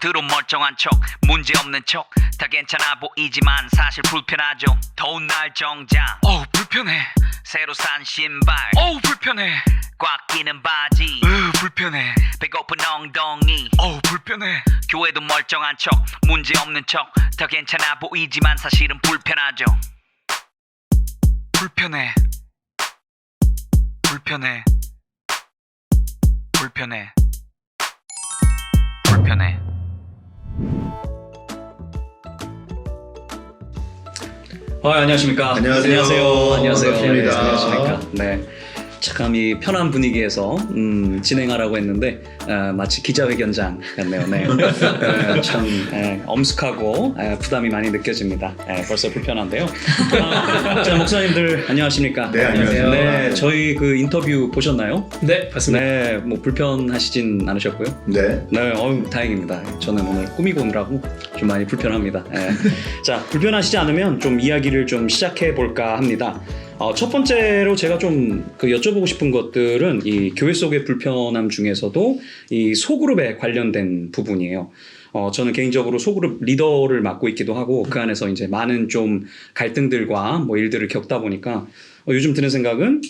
겉으로 멀쩡한 척 문제없는 척 다 괜찮아 보이지만 사실 불편하죠. 더운 날 정장 어우 불편해. 새로 산 신발 어우 불편해. 꽉 끼는 바지 불편해. 배고픈 엉덩이 어우 불편해. 교회도 멀쩡한 척 문제없는 척 다 괜찮아 보이지만 사실은 불편하죠. 불편해. 불편해. 불편해. 불편해. 안녕하십니까. 안녕하세요. 안녕하세요. 반갑습니다. 네, 안녕하십니까. 네. 참 이 편한 분위기에서 진행하라고 했는데 마치 기자회견장 같네요. 네. 참 엄숙하고 부담이 많이 느껴집니다. 벌써 불편한데요. 자, 목사님들 안녕하십니까? 네, 안녕하세요. 네, 저희 그 인터뷰 보셨나요? 네, 봤습니다. 네, 뭐 불편하시진 않으셨고요. 네. 네, 다행입니다. 저는 오늘 꾸미고 오느라고 좀 많이 불편합니다. 자, 불편하시지 않으면 좀 이야기를 좀 시작해 볼까 합니다. 첫 번째로 제가 좀 여쭤보고 싶은 것들은 이 교회 속의 불편함 중에서도 이 소그룹에 관련된 부분이에요. 저는 개인적으로 소그룹 리더를 맡고 있기도 하고 그 안에서 이제 많은 좀 갈등들과 뭐 일들을 겪다 보니까 요즘 드는 생각은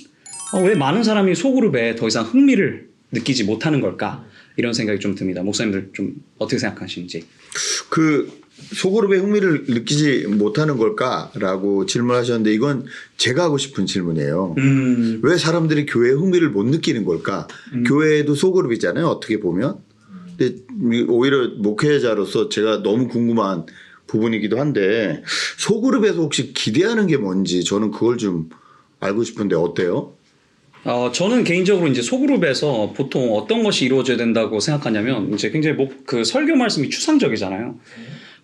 왜 많은 사람이 소그룹에 더 이상 흥미를 느끼지 못하는 걸까? 이런 생각이 좀 듭니다. 목사님들 좀 어떻게 생각하시는지. 소그룹의 흥미를 느끼지 못하는 걸까라고 질문하셨는데 이건 제가 하고 싶은 질문이에요. 왜 사람들이 교회에 흥미를 못 느끼는 걸까? 교회도 소그룹이잖아요. 어떻게 보면. 근데 오히려 목회자로서 제가 너무 궁금한 부분이기도 한데 소그룹에서 혹시 기대하는 게 뭔지 저는 그걸 좀 알고 싶은데 어때요? 저는 개인적으로 이제 소그룹에서 보통 어떤 것이 이루어져야 된다고 생각하냐면 이제 굉장히 설교 말씀이 추상적이잖아요.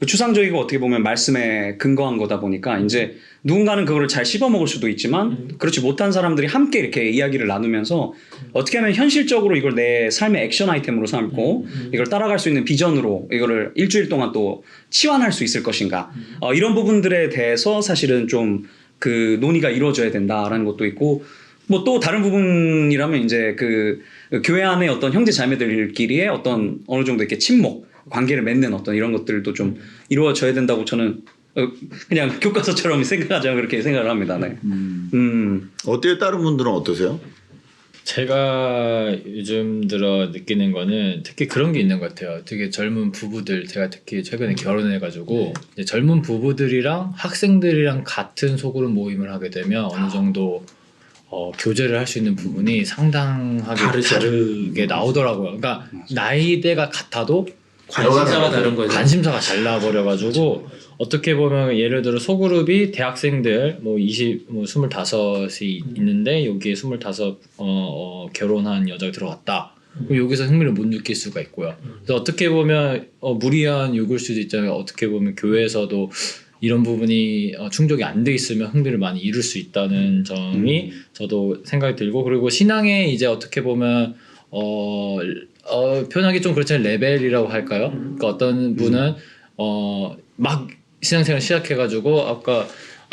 추상적이고 어떻게 보면 말씀에 근거한 거다 보니까 이제 누군가는 그거를 잘 씹어먹을 수도 있지만 그렇지 못한 사람들이 함께 이렇게 이야기를 나누면서 어떻게 하면 현실적으로 이걸 내 삶의 액션 아이템으로 삼고 이걸 따라갈 수 있는 비전으로 이거를 일주일 동안 또 치환할 수 있을 것인가 이런 부분들에 대해서 사실은 좀 그 논의가 이루어져야 된다라는 것도 있고 뭐 또 다른 부분이라면 이제 그 교회 안에 어떤 형제 자매들끼리의 어떤 어느 정도 이렇게 친목 관계를 맺는 어떤 이런 것들도 좀 이루어져야 된다고 저는 그냥 교과서처럼 생각하자면 그렇게 생각을 합니다. 네. 어때요? 다른 분들은 어떠세요? 제가 요즘 들어 느끼는 거는 특히 그런 게 있는 것 같아요. 되게 젊은 부부들, 제가 특히 최근에 결혼해가지고 이제 젊은 부부들이랑 학생들이랑 같은 소그룹 모임을 하게 되면 어느 정도 교제를 할 수 있는 부분이 상당하게 다르게 나오더라고요. 그러니까 나이대가 같아도 관심사가 다른 거죠. 관심사가 잘 나버려가지고 어떻게 보면 예를 들어 소그룹이 대학생들 뭐 25이 있는데 여기에 25 결혼한 여자가 들어갔다. 그럼 여기서 흥미를 못 느낄 수가 있고요. 그래서 어떻게 보면 무리한 요구일 수도 있잖아요. 어떻게 보면 교회에서도 이런 부분이 충족이 안 돼 있으면 흥미를 많이 잃을 수 있다는 점이 저도 생각이 들고 그리고 신앙에 이제 어떻게 보면 표현하기 좀 그렇지만 레벨이라고 할까요? 그러니까 어떤 분은 막 신앙생활 시작해가지고 아까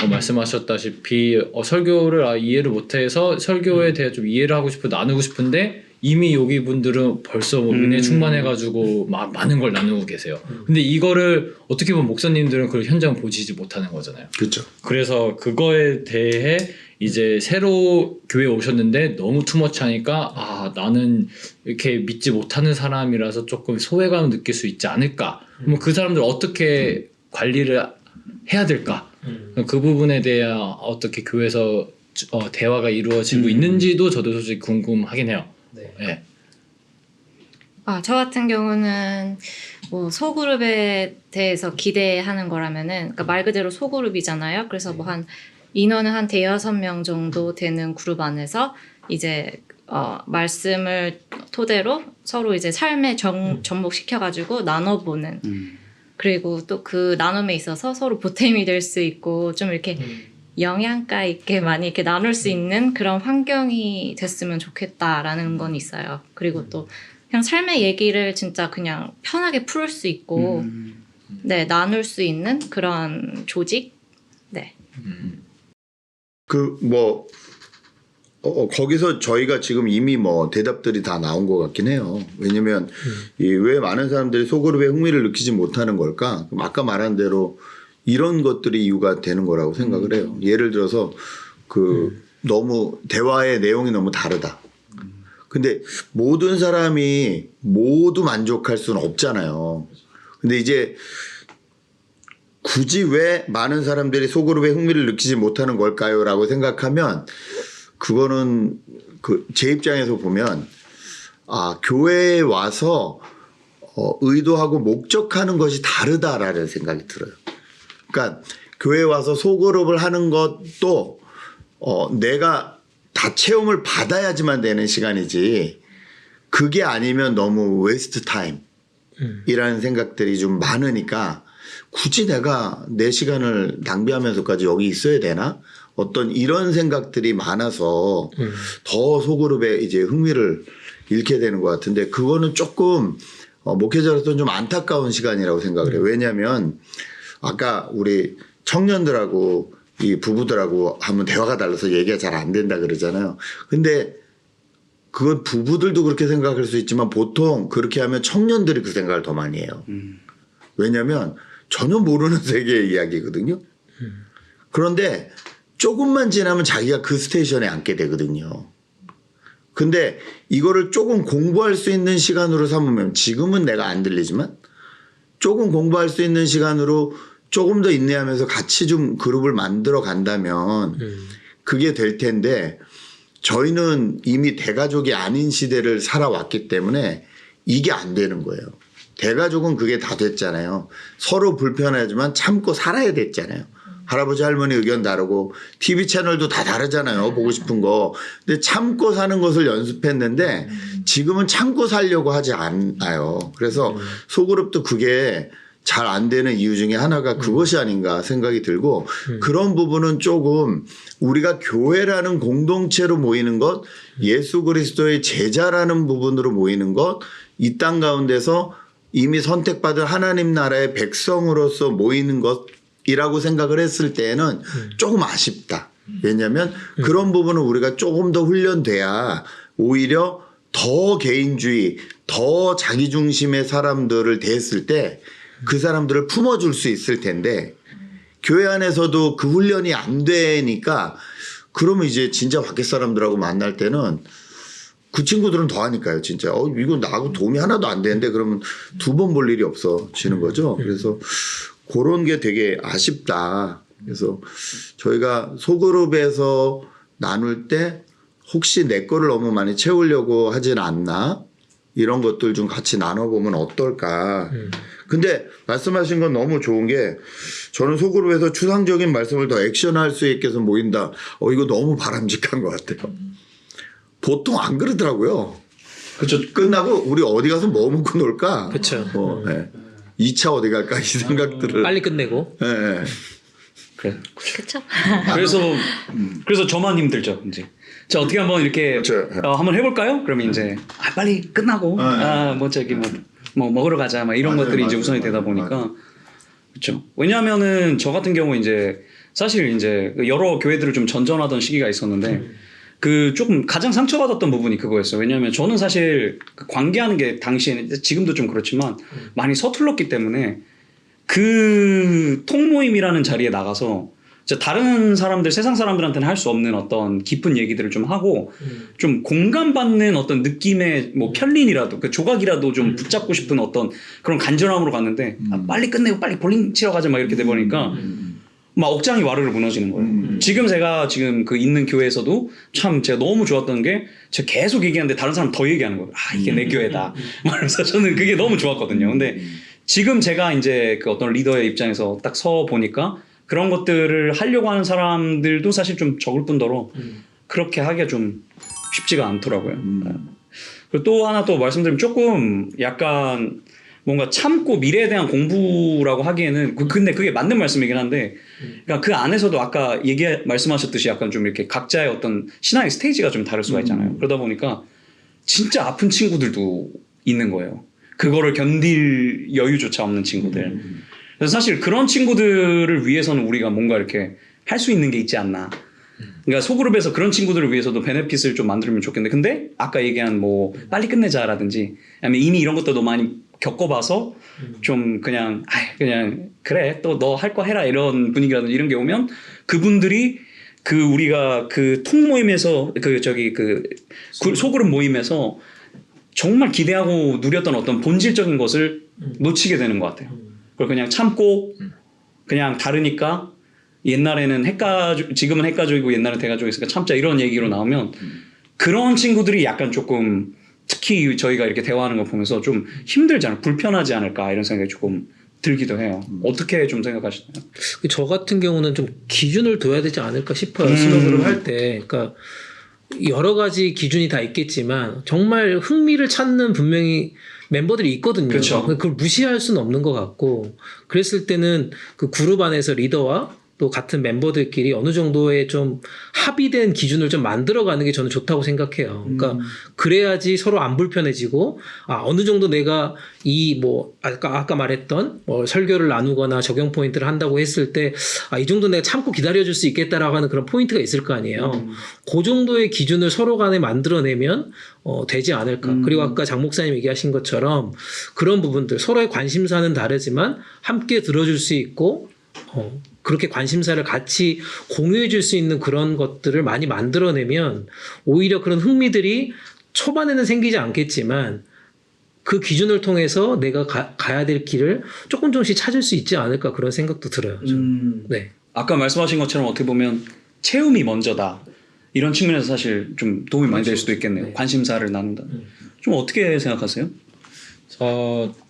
말씀하셨다시피 설교를 이해를 못해서 설교에 대해 좀 이해를 하고 싶고 나누고 싶은데 이미 여기 분들은 벌써 은혜 충만해가지고 막 많은 걸 나누고 계세요. 근데 이거를 어떻게 보면 목사님들은 그 현장 보시지 못하는 거잖아요. 그렇죠. 그래서 그거에 대해 이제 새로 교회에 오셨는데 너무 투머치하니까 나는 이렇게 믿지 못하는 사람이라서 조금 소외감을 느낄 수 있지 않을까. 그럼 그 사람들 어떻게 관리를 해야 될까? 그 부분에 대해 어떻게 교회에서 대화가 이루어지고 있는지도 저도 솔직히 궁금하긴 해요. 네. 저 같은 경우는 뭐 소그룹에 대해서 기대하는 거라면은 그러니까 말 그대로 소그룹이잖아요. 그래서 뭐 한 인원은 한 대여섯 명 정도 되는 그룹 안에서 이제 말씀을 토대로 서로 이제 삶에 접목시켜가지고 나눠보는 그리고 또 그 나눔에 있어서 서로 보탬이 될 수 있고 좀 이렇게 영양가 있게 많이 이렇게 나눌 수 있는 그런 환경이 됐으면 좋겠다라는 건 있어요. 그리고 또 그냥 삶의 얘기를 진짜 그냥 편하게 풀 수 있고 네, 나눌 수 있는 그런 조직? 네. 거기서 저희가 지금 이미 뭐 대답들이 다 나온 것 같긴 해요. 왜냐면 왜 많은 사람들이 소그룹에 흥미를 느끼지 못하는 걸까? 그럼 아까 말한 대로 이런 것들이 이유가 되는 거라고 생각을 해요. 예를 들어서 너무 대화의 내용이 너무 다르다. 근데 모든 사람이 모두 만족할 수는 없잖아요. 근데 이제 굳이 왜 많은 사람들이 소그룹에 흥미를 느끼지 못하는 걸까요? 라고 생각하면 그거는 제 입장에서 보면 교회에 와서 의도하고 목적하는 것이 다르다라는 생각이 들어요. 그러니까 교회에 와서 소그룹을 하는 것도 내가 다 체험을 받아야지만 되는 시간이지 그게 아니면 너무 웨스트 타임이라는 생각들이 좀 많으니까 굳이 내가 내 시간을 낭비하면서까지 여기 있어야 되나? 어떤 이런 생각들이 많아서 더 소그룹에 이제 흥미를 잃게 되는 것 같은데 그거는 조금 목회자로서는 좀 안타까운 시간이라고 생각을 해요. 왜냐하면 아까 우리 청년들하고 이 부부들하고 하면 대화가 달라서 얘기가 잘 안 된다 그러잖아요. 근데 그건 부부들도 그렇게 생각할 수 있지만 보통 그렇게 하면 청년들이 그 생각을 더 많이 해요. 왜냐하면 전혀 모르는 세계의 이야기거든요. 그런데 조금만 지나면 자기가 그 스테이션에 앉게 되거든요. 근데 이거를 조금 공부할 수 있는 시간으로 삼으면 지금은 내가 안 들리지만 조금 공부할 수 있는 시간으로 조금 더 인내하면서 같이 좀 그룹을 만들어 간다면 그게 될 텐데 저희는 이미 대가족이 아닌 시대를 살아왔기 때문에 이게 안 되는 거예요. 대가족은 그게 다 됐잖아요. 서로 불편하지만 참고 살아야 됐잖아요. 할아버지 할머니 의견 다르고 TV 채널도 다 다르잖아요. 보고 싶은 거. 근데 참고 사는 것을 연습했는데 지금은 참고 살려고 하지 않아요. 그래서 소그룹도 그게 잘 안 되는 이유 중에 하나가 그것이 아닌가 생각이 들고 그런 부분은 조금 우리가 교회라는 공동체로 모이는 것, 예수 그리스도의 제자라는 부분으로 모이는 것, 이 땅 가운데서 이미 선택받은 하나님 나라의 백성으로서 모이는 것이라고 생각을 했을 때에는 조금 아쉽다. 왜냐하면 그런 부분은 우리가 조금 더 훈련돼야 오히려 더 개인주의, 더 자기중심의 사람들을 대했을 때 그 사람들을 품어줄 수 있을 텐데 교회 안에서도 그 훈련이 안 되니까 그러면 이제 진짜 밖에 사람들하고 만날 때는 그 친구들은 더 하니까요, 진짜. 이거 나하고 도움이 하나도 안 되는데 그러면 두 번 볼 일이 없어지는 거죠. 그래서 그런 게 되게 아쉽다. 그래서 저희가 소그룹에서 나눌 때 혹시 내 거를 너무 많이 채우려고 하진 않나? 이런 것들 좀 같이 나눠보면 어떨까. 근데 말씀하신 건 너무 좋은 게 저는 소그룹에서 추상적인 말씀을 더 액션할 수 있게 해서 모인다. 이거 너무 바람직한 것 같아요. 보통 안 그러더라고요. 그렇죠. 끝나고 우리 어디 가서 뭐 먹고 놀까? 그쵸. 네. 2차 어디 갈까? 이 생각들을. 빨리 끝내고. 네. 그래. 그렇죠. 그래서 저만 힘들죠. 이제 자 어떻게 한번 이렇게 그렇죠. 한번 해볼까요? 그러면 이제 빨리 끝나고 뭐 저기 뭐 먹으러 가자 막 이런 것들이 이제 우선이 되다 보니까 그렇죠. 왜냐하면은 저 같은 경우 이제 사실 이제 여러 교회들을 좀 전전하던 시기가 있었는데 그 조금 가장 상처받았던 부분이 그거였어요. 왜냐하면 저는 사실 그 관계하는 게 당시에는 지금도 좀 그렇지만 많이 서툴렀기 때문에 그 통모임이라는 자리에 나가서 다른 사람들, 세상 사람들한테는 할 수 없는 어떤 깊은 얘기들을 좀 하고 좀 공감받는 어떤 느낌의 뭐 편린이라도 그 조각이라도 좀 붙잡고 싶은 어떤 그런 간절함으로 갔는데 빨리 끝내고 빨리 볼링 치러 가자 막 이렇게 돼 버리니까 막 억장이 와르르 무너지는 거예요. 지금 제가 지금 그 있는 교회에서도 참 제가 너무 좋았던 게 제가 계속 얘기하는데 다른 사람 더 얘기하는 거예요. 이게 내 교회다. 그래서 저는 그게 너무 좋았거든요. 근데 지금 제가 이제 그 어떤 리더의 입장에서 딱 서 보니까 그런 것들을 하려고 하는 사람들도 사실 좀 적을 뿐더러 그렇게 하기가 좀 쉽지가 않더라고요. 그리고 또 하나 또 말씀드리면 조금 약간 뭔가 참고 미래에 대한 공부라고 하기에는 근데 그게 맞는 말씀이긴 한데 그러니까 그 안에서도 아까 말씀하셨듯이 약간 좀 이렇게 각자의 어떤 신앙의 스테이지가 좀 다를 수가 있잖아요. 그러다 보니까 진짜 아픈 친구들도 있는 거예요. 그거를 견딜 여유조차 없는 친구들. 그래서 사실 그런 친구들을 위해서는 우리가 뭔가 이렇게 할 수 있는 게 있지 않나. 그러니까 소그룹에서 그런 친구들을 위해서도 베네핏을 좀 만들면 좋겠는데 근데 아까 얘기한 뭐 빨리 끝내자라든지 아니면 이미 이런 것도 너무 많이 겪어봐서 좀 그냥 그래 또 너 할 거 해라 이런 분위기라든지 이런 게 오면 그분들이 그 우리가 그 통모임에서 소그룹 모임에서 정말 기대하고 누렸던 어떤 본질적인 것을 놓치게 되는 것 같아요. 그걸 그냥 참고 그냥 다르니까 옛날에는 지금은 핵가족이고 옛날엔 대가족이 있으니까 참자 이런 얘기로 나오면 그런 친구들이 약간 조금 특히 저희가 이렇게 대화하는 걸 보면서 좀 힘들잖아요. 불편하지 않을까 이런 생각이 조금 들기도 해요. 어떻게 좀 생각하시나요? 저 같은 경우는 좀 기준을 둬야 되지 않을까 싶어요. 스노그룹 할 때. 그러니까 여러 가지 기준이 다 있겠지만 정말 흥미를 찾는 분명히 멤버들이 있거든요. 그렇죠. 그걸 무시할 수는 없는 것 같고 그랬을 때는 그 그룹 안에서 리더와 또 같은 멤버들끼리 어느 정도의 좀 합의된 기준을 좀 만들어가는 게 저는 좋다고 생각해요. 그러니까 그래야지 서로 안 불편해지고 어느 정도 내가 이 뭐 아까 말했던 뭐 설교를 나누거나 적용 포인트를 한다고 했을 때 이 정도 내가 참고 기다려줄 수 있겠다라고 하는 그런 포인트가 있을 거 아니에요. 그 정도의 기준을 서로 간에 만들어내면 되지 않을까. 그리고 아까 장 목사님 얘기하신 것처럼 그런 부분들 서로의 관심사는 다르지만 함께 들어줄 수 있고 그렇게 관심사를 같이 공유해 줄 수 있는 그런 것들을 많이 만들어내면 오히려 그런 흥미들이 초반에는 생기지 않겠지만 그 기준을 통해서 내가 가야 될 길을 조금씩 찾을 수 있지 않을까 그런 생각도 들어요. 네. 아까 말씀하신 것처럼 어떻게 보면 체험이 먼저다. 이런 측면에서 사실 좀 도움이 많이 될 수도 있겠네요. 관심사를 나눈다. 좀 어떻게 생각하세요?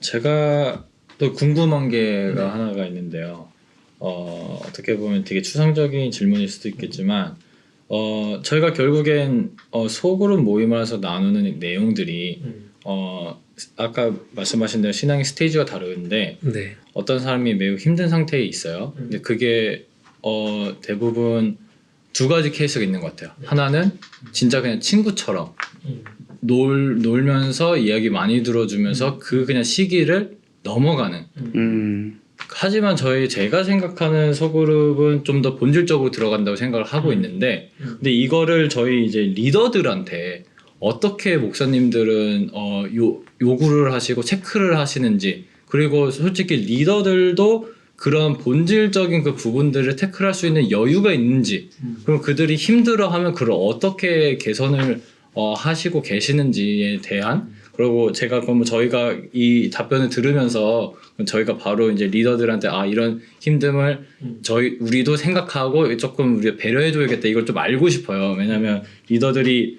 제가 또 궁금한 게가 하나가 있는데요. 어떻게 보면 되게 추상적인 질문일 수도 있겠지만 저희가 결국엔 소그룹 모임을 해서 나누는 내용들이 아까 말씀하신 대로 신앙의 스테이지가 다른데 네. 어떤 사람이 매우 힘든 상태에 있어요. 근데 그게 대부분 두 가지 케이스가 있는 것 같아요. 하나는 진짜 그냥 친구처럼 놀면서 이야기 많이 들어주면서 그 그냥 시기를 넘어가는. 하지만 제가 생각하는 소그룹은 좀 더 본질적으로 들어간다고 생각을 하고 있는데, 근데 이거를 저희 이제 리더들한테 어떻게 목사님들은 요구를 하시고 체크를 하시는지, 그리고 솔직히 리더들도 그런 본질적인 그 부분들을 태클할 수 있는 여유가 있는지, 그럼 그들이 힘들어하면 그걸 어떻게 개선을 하시고 계시는지에 대한, 그리고 제가 그럼 저희가 이 답변을 들으면서 저희가 바로 이제 리더들한테 이런 힘듦을 우리도 생각하고 조금 우리가 배려해줘야겠다 이걸 좀 알고 싶어요. 왜냐하면 리더들이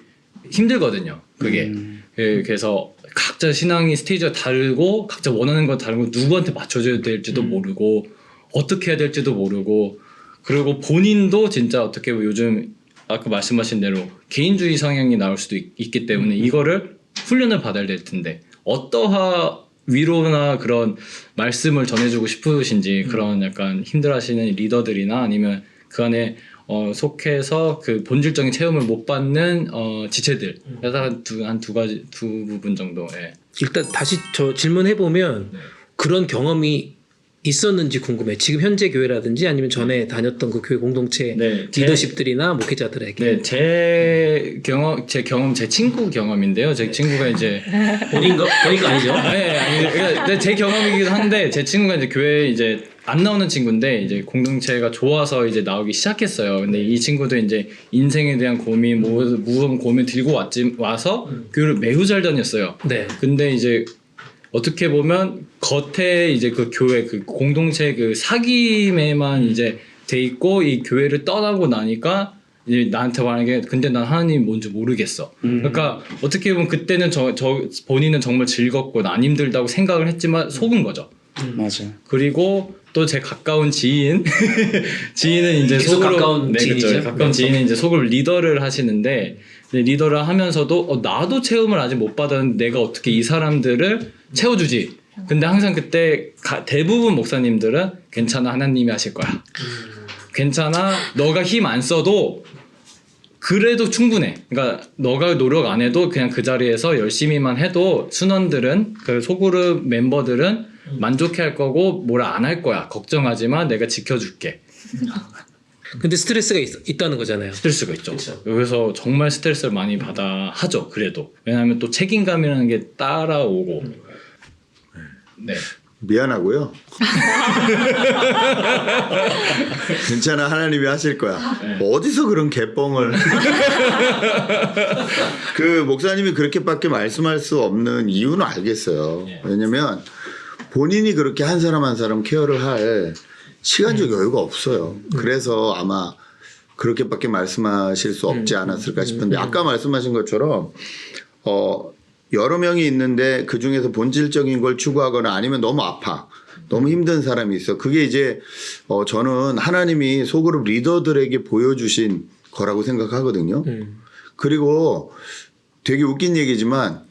힘들거든요. 그게 그래서 각자 신앙의 스테이지가 다르고 각자 원하는 건 다르고 누구한테 맞춰줘야 될지도 모르고 어떻게 해야 될지도 모르고, 그리고 본인도 진짜 어떻게 보면 요즘 아까 말씀하신 대로 개인주의 성향이 나올 수도 있기 때문에 이거를 훈련을 받아야 될 텐데 어떠한 위로나 그런 말씀을 전해주고 싶으신지, 그런 약간 힘들어하시는 리더들이나 아니면 그 안에 속해서 그 본질적인 체험을 못 받는 지체들, 그래서 두 부분 정도. 예. 일단 다시 저 질문해보면 그런 경험이 있었는지 궁금해. 지금 현재 교회라든지 아니면 전에 다녔던 그 교회 공동체 리더십들이나 목회자들에게. 네, 제 경험, 제 친구 경험인데요. 제 친구가 이제 본인 거 아니죠? 그러니까 제 경험이기도 한데, 제 친구가 이제 교회에 이제 안 나오는 친구인데 이제 공동체가 좋아서 이제 나오기 시작했어요. 근데 이 친구도 이제 인생에 대한 고민, 무거운 고민 들고 와서 교회를 매우 잘 다녔어요. 네. 근데 이제 어떻게 보면 겉에 이제 그 교회 그 공동체 그 사귐에만 이제 돼 있고, 이 교회를 떠나고 나니까 이제 나한테 말하는 게 근데 난 하나님이 뭔지 모르겠어. 그러니까 어떻게 보면 그때는 본인은 정말 즐겁고 난 힘들다고 생각을 했지만 속은 거죠. 맞아요. 그리고 또 제 가까운 지인은 이제 속으로 가까운 지인이죠. 그렇죠. 가까운 지인은 이제 속으로 리더를 하시는데, 리더를 하면서도 나도 체험을 아직 못 받았는데 내가 어떻게 이 사람들을 채워주지. 근데 항상 그때 대부분 목사님들은 괜찮아, 하나님이 하실 거야. 괜찮아, 너가 힘 안 써도 그래도 충분해. 그러니까 너가 노력 안 해도 그냥 그 자리에서 열심히만 해도 순원들은, 그 소그룹 멤버들은 만족해 할 거고 뭐라 안 할 거야. 걱정하지 마, 내가 지켜줄게. 근데 스트레스가 있다는 거잖아요. 스트레스가 있죠. 그래서 정말 스트레스를 많이 받아 하죠. 그래도 왜냐하면 또 책임감이라는 게 따라오고. 네. 미안하고요. 괜찮아, 하나님이 하실 거야. 어디서 그런 개뻥을. 그 목사님이 그렇게밖에 말씀할 수 없는 이유는 알겠어요. 왜냐면 본인이 그렇게 한 사람 한 사람 케어를 할 시간적 여유가 없어요. 그래서 아마 그렇게밖에 말씀하실 수 없지 않았을까 싶은데, 아까 말씀하신 것처럼 여러 명이 있는데 그 중에서 본질적인 걸 추구하거나 아니면 너무 아파, 너무 힘든 사람이 있어. 그게 이제 저는 하나님이 소그룹 리더들에게 보여주신 거라고 생각하거든요. 그리고 되게 웃긴 얘기지만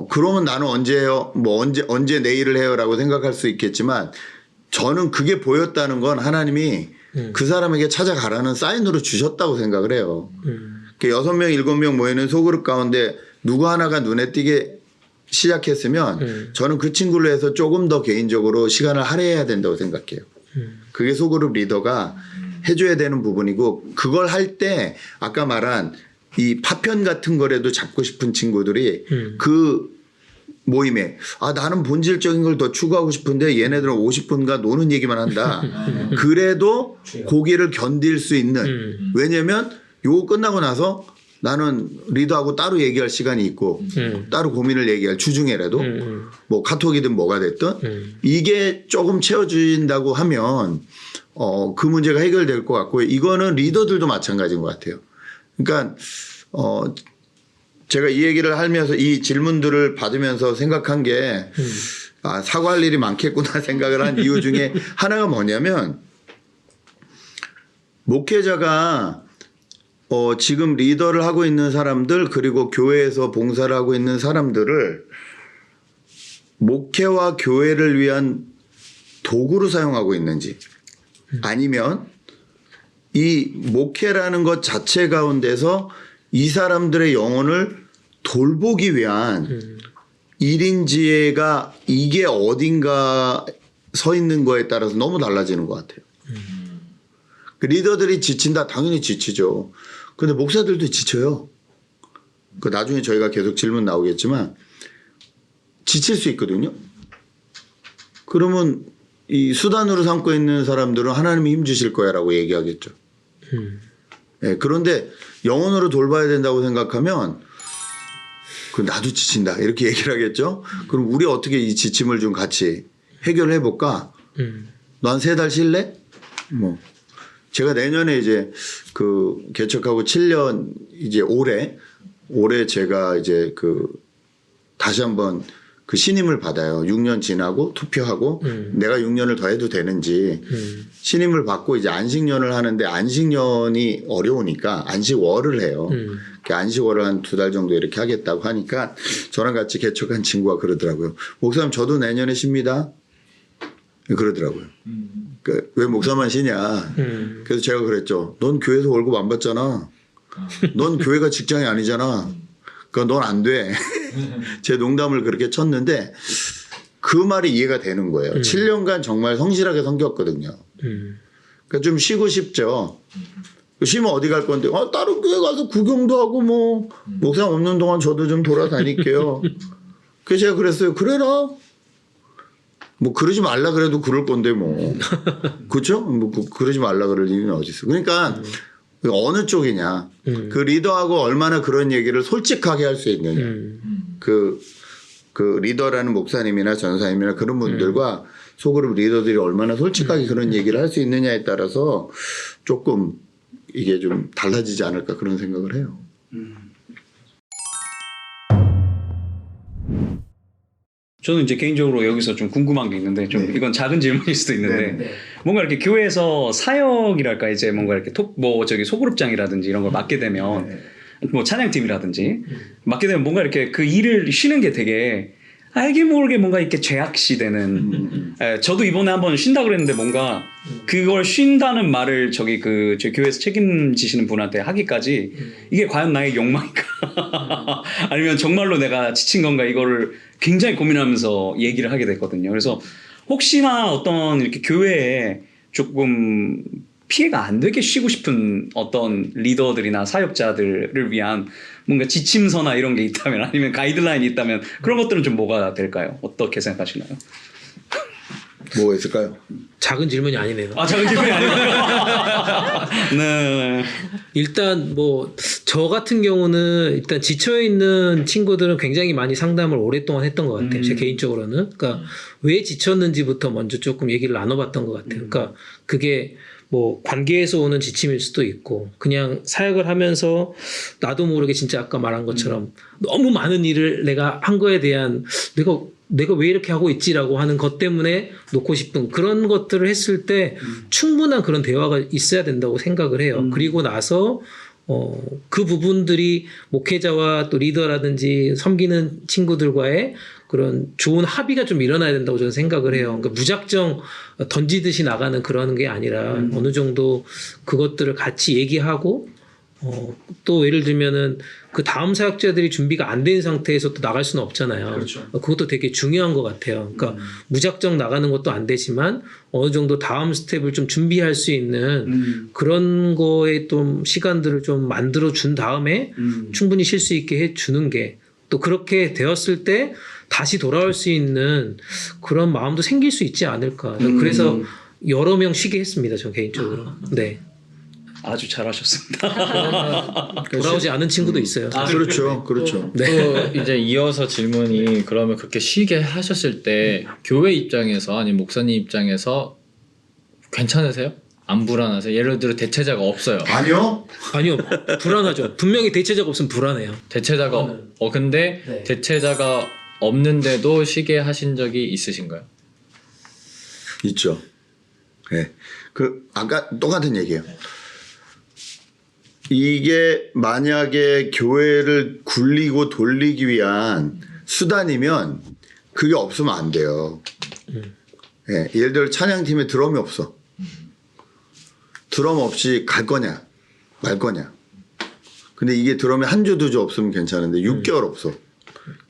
그러면 나는 언제 해요? 뭐 언제 내일을 해요라고 생각할 수 있겠지만, 저는 그게 보였다는 건 하나님이 그 사람에게 찾아가라는 사인으로 주셨다고 생각을 해요. 6명, 7명 모이는 소그룹 가운데 누구 하나가 눈에 띄게 시작했으면 저는 그 친구를 해서 조금 더 개인적으로 시간을 할애해야 된다고 생각해요. 그게 소그룹 리더가 해줘야 되는 부분이고, 그걸 할 때 아까 말한 이 파편 같은 거라도 잡고 싶은 친구들이 그 모임에 나는 본질적인 걸 더 추구하고 싶은데 얘네들은 50분간 노는 얘기만 한다. 그래도 고기를 견딜 수 있는, 왜냐면 요거 끝나고 나서 나는 리더하고 따로 얘기할 시간이 있고 따로 고민을 얘기할 주중에라도 뭐 카톡이든 뭐가 됐든 이게 조금 채워진다고 하면 그 문제가 해결될 것 같고요. 이거는 리더들도 마찬가지인 것 같아요. 그러니까 제가 이 얘기를 하면서 이 질문들을 받으면서 생각한 게 사과할 일이 많겠구나 생각을 한 이유 중에 하나가 뭐냐면, 목회자가 지금 리더를 하고 있는 사람들, 그리고 교회에서 봉사를 하고 있는 사람들을 목회와 교회를 위한 도구로 사용하고 있는지, 아니면 이 목회라는 것 자체 가운데서 이 사람들의 영혼을 돌보기 위한 일인지가 이게 어딘가 서 있는 거에 따라서 너무 달라지는 것 같아요. 그 리더들이 지친다, 당연히 지치죠. 근데 목사들도 지쳐요. 그 나중에 저희가 계속 질문 나오겠지만 지칠 수 있거든요. 그러면 이 수단으로 삼고 있는 사람들은 하나님이 힘 주실 거야라고 얘기하겠죠. 네, 그런데 영혼으로 돌봐야 된다고 생각하면 나도 지친다 이렇게 얘기를 하겠죠. 그럼 우리 어떻게 이 지침을 좀 같이 해결해 볼까? 너 한 3달 쉴래? 뭐 제가 내년에 이제 그 개척하고 7년 이제 올해 제가 이제 다시 한번 그 신임을 받아요. 6년 지나고 투표하고 내가 6년을 더 해도 되는지 신임을 받고 이제 안식년을 하는데, 안식년이 어려우니까 안식월을 해요. 안식월을 한 2달 정도 이렇게 하겠다고 하니까 저랑 같이 개척한 친구가 그러더라고요. 목사님 저도 내년에 쉽니다. 그러더라고요. 왜 목사만 쉬냐. 그래서 제가 그랬죠. 넌 교회에서 월급 안 받잖아. 넌 교회가 직장이 아니잖아. 그러니까 넌 안 돼. 제 농담을 그렇게 쳤는데 그 말이 이해가 되는 거예요. 7년간 정말 성실하게 섬겼거든요. 그러니까 좀 쉬고 싶죠. 쉬면 어디 갈 건데, 다른 교회 가서 구경도 하고 뭐 목사님 없는 동안 저도 좀 돌아다닐게요. 그래서 제가 그랬어요. 그래라. 뭐 그러지 말라 그래도 그럴 건데 뭐. 그렇죠? 뭐 그러지 말라 그럴 일은 어디 있어. 그러니까 어느 쪽이냐. 그 리더하고 얼마나 그런 얘기를 솔직하게 할 수 있느냐. 그 리더라는 목사님이나 전사님이나 그런 분들과 소그룹 리더들이 얼마나 솔직하게 그런 얘기를 할 수 있느냐에 따라서 조금 이게 좀 달라지지 않을까 그런 생각을 해요. 저는 이제 개인적으로 여기서 좀 궁금한 게 있는데, 좀 이건 작은 질문일 수도 있는데, 뭔가 이렇게 교회에서 사역이랄까, 이제 뭔가 이렇게 소그룹장이라든지 이런 걸 맡게 되면, 뭐 찬양팀이라든지 맡게 되면 뭔가 이렇게 그 일을 쉬는 게 되게 알게 모르게 뭔가 이렇게 죄악시 되는. 저도 이번에 한번 쉰다 그랬는데 뭔가 그걸 쉰다는 말을 저희 교회에서 책임지시는 분한테 하기까지 이게 과연 나의 욕망인가 아니면 정말로 내가 지친 건가, 이거를 굉장히 고민하면서 얘기를 하게 됐거든요. 그래서 혹시나 어떤 이렇게 교회에 조금 피해가 안 되게 쉬고 싶은 어떤 리더들이나 사역자들을 위한 뭔가 지침서나 이런 게 있다면 아니면 가이드라인이 있다면 그런 것들은 좀 뭐가 될까요? 어떻게 생각하시나요? 뭐가 있을까요? 작은 질문이 아니네요. 아 작은 질문이 아니고요. 네. 일단 뭐 저 같은 경우는 일단 지쳐 있는 친구들은 굉장히 많이 상담을 오랫동안 했던 것 같아요. 제 개인적으로는. 그러니까 왜 지쳤는지부터 먼저 조금 얘기를 나눠봤던 것 같아요. 그러니까 그게 뭐 관계에서 오는 지침일 수도 있고 그냥 사역을 하면서 나도 모르게 진짜 아까 말한 것처럼 너무 많은 일을 내가 한 거에 대한 내가 왜 이렇게 하고 있지라고 하는 것 때문에 놓고 싶은 그런 것들을 했을 때 충분한 그런 대화가 있어야 된다고 생각을 해요. 그리고 나서 그 부분들이 목회자와 또 리더라든지 섬기는 친구들과의 그런 좋은 합의가 좀 일어나야 된다고 저는 생각을 해요. 그러니까 무작정 던지듯이 나가는 그런 게 아니라 어느 정도 그것들을 같이 얘기하고 또 예를 들면은 그 다음 사역자들이 준비가 안 된 상태에서 또 나갈 수는 없잖아요. 그렇죠. 그것도 되게 중요한 것 같아요. 그러니까 무작정 나가는 것도 안 되지만 어느 정도 다음 스텝을 좀 준비할 수 있는 그런 거에 좀 시간들을 좀 만들어 준 다음에 충분히 쉴 수 있게 해 주는 게 또 그렇게 되었을 때 다시 돌아올 수 있는 그런 마음도 생길 수 있지 않을까. 그래서 여러 명 쉬게 했습니다. 저 개인적으로. 네. 아주 잘하셨습니다. 돌아오지 않은 친구도 있어요. 그렇죠. 그렇죠. 또 이제 이어서 질문이 그러면 그렇게 쉬게 하셨을 때 교회 입장에서 아니면 목사님 입장에서 괜찮으세요? 안 불안하세요? 예를 들어 대체자가 없어요. 아니요. 아니요. 불안하죠. 분명히 대체자가 없으면 불안해요. 대체자가 근데 네. 대체자가 없는데도 쉬게 하신 적이 있으신가요? 있죠. 네. 그 아까 똑같은 얘기예요. 이게 만약에 교회를 굴리고 돌리기 위한 수단이면 그게 없으면 안 돼요. 네. 예를 들어 찬양팀에 드럼이 없어. 드럼 없이 갈 거냐 말 거냐. 근데 이게 드럼이 한 주 두 주 없으면 괜찮은데 6개월 없어.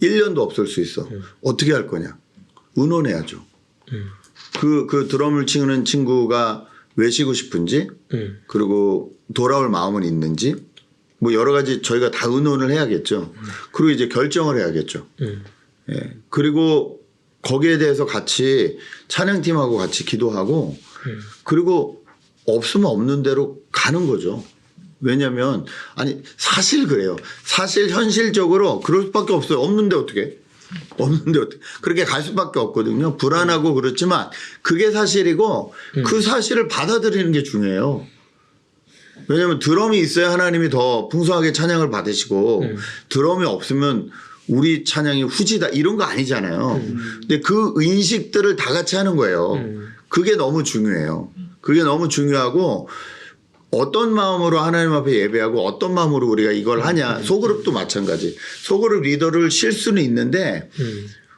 1년도 없을 수 있어. 어떻게 할 거냐. 의논해야죠. 그 드럼을 치는 친구가 왜 쉬고 싶은지 그리고 돌아올 마음은 있는지 뭐 여러 가지 저희가 다 의논을 해야겠죠. 그리고 이제 결정을 해야겠죠. 예. 그리고 거기에 대해서 같이 찬양팀하고 같이 기도하고 그리고 없으면 없는 대로 가는 거죠. 왜냐하면 아니 사실 그래요. 사실 현실적으로 그럴 수밖에 없어요. 없는데 어떻게? 그렇게 갈 수밖에 없거든요. 불안하고 그렇지만 그게 사실이고 그 사실을 받아들이는 게 중요해요. 왜냐하면 드럼이 있어야 하나님이 더 풍성하게 찬양을 받으시고 드럼이 없으면 우리 찬양이 후지다 이런 거 아니잖아요. 근데 그 인식들을 다 같이 하는 거예요. 그게 너무 중요해요. 그게 너무 중요하고 어떤 마음으로 하나님 앞에 예배하고 어떤 마음으로 우리가 이걸 하냐. 소그룹도 마찬가지. 소그룹 리더를 실 수는 있는데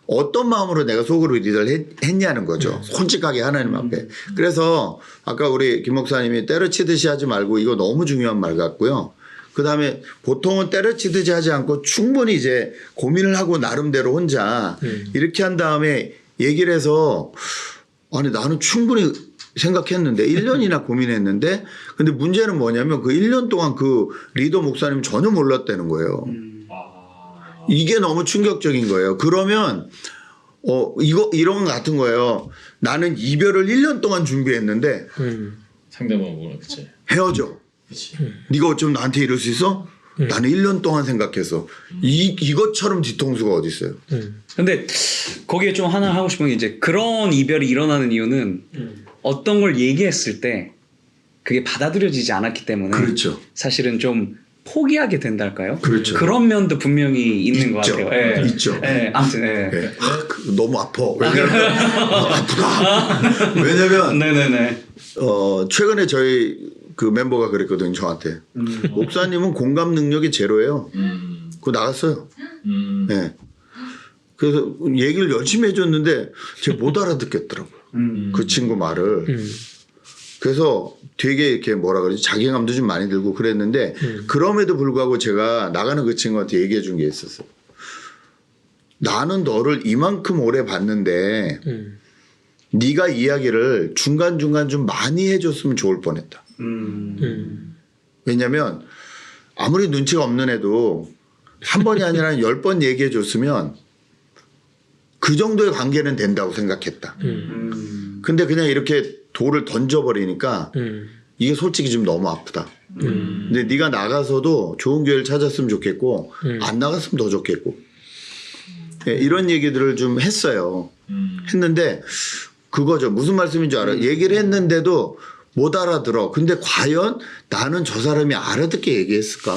어떤 마음으로 내가 소그룹 리더를 했냐는 거죠. 솔직하게 하나님 앞에. 그래서 아까 우리 김 목사님이 때려치듯이 하지 말고 이거 너무 중요한 말 같고요. 그다음에 보통은 때려치듯이 하지 않고 충분히 이제 고민을 하고 나름대로 혼자 이렇게 한 다음에 얘기를 해서 아니 나는 충분히 생각했는데 1년이나 고민했는데 근데 문제는 뭐냐면 그 1년 동안 그 리더 목사님 전혀 몰랐다는 거예요. 이게 너무 충격적인 거예요. 그러면 이런 것 같은 거예요. 나는 이별을 1년 동안 준비했는데 상대방 모르겠지. 헤어져. 네가 어쩌면 나한테 이럴 수 있어? 나는 1년 동안 생각했어. 이것처럼 뒤통수가 어디 있어요? 근데 거기에 좀 하나 하고 싶은 게 이제 그런 이별이 일어나는 이유는 어떤 걸 얘기했을 때 그게 받아들여지지 않았기 때문에 그렇죠. 사실은 좀 포기하게 된달까요? 그렇죠. 그런 면도 분명히 있는 것 있죠. 같아요. 예. 있죠. 예. 아무튼 예. 네. 너무 아파. 왜냐면 아프다. 왜냐면 네네네. 최근에 저희 그 멤버가 그랬거든요. 저한테 목사님은 공감 능력이 제로예요. 그거 나갔어요. 네. 그래서 얘기를 열심히 해줬는데 제가 못 알아듣겠더라고요. 그 친구 말을. 그래서 되게 이렇게 뭐라 그러지 자괴감도 좀 많이 들고 그랬는데 그럼에도 불구하고 제가 나가는 그 친구한테 얘기해 준 게 있었어요. 나는 너를 이만큼 오래 봤는데 네가 이야기를 중간중간 좀 많이 해줬으면 좋을 뻔했다. 왜냐면 아무리 눈치가 없는 애도 한 번이 아니라 10번 얘기해 줬으면 그 정도의 관계는 된다고 생각했다. 근데 그냥 이렇게 돌을 던져버리니까 이게 솔직히 좀 너무 아프다. 근데 네가 나가서도 좋은 교회를 찾았으면 좋겠고 안 나갔으면 더 좋겠고 예, 이런 얘기들을 좀 했어요. 했는데 그거죠. 무슨 말씀인 줄 알아요. 얘기를 했는데도 못 알아들어. 근데 과연 나는 저 사람이 알아듣게 얘기했을까?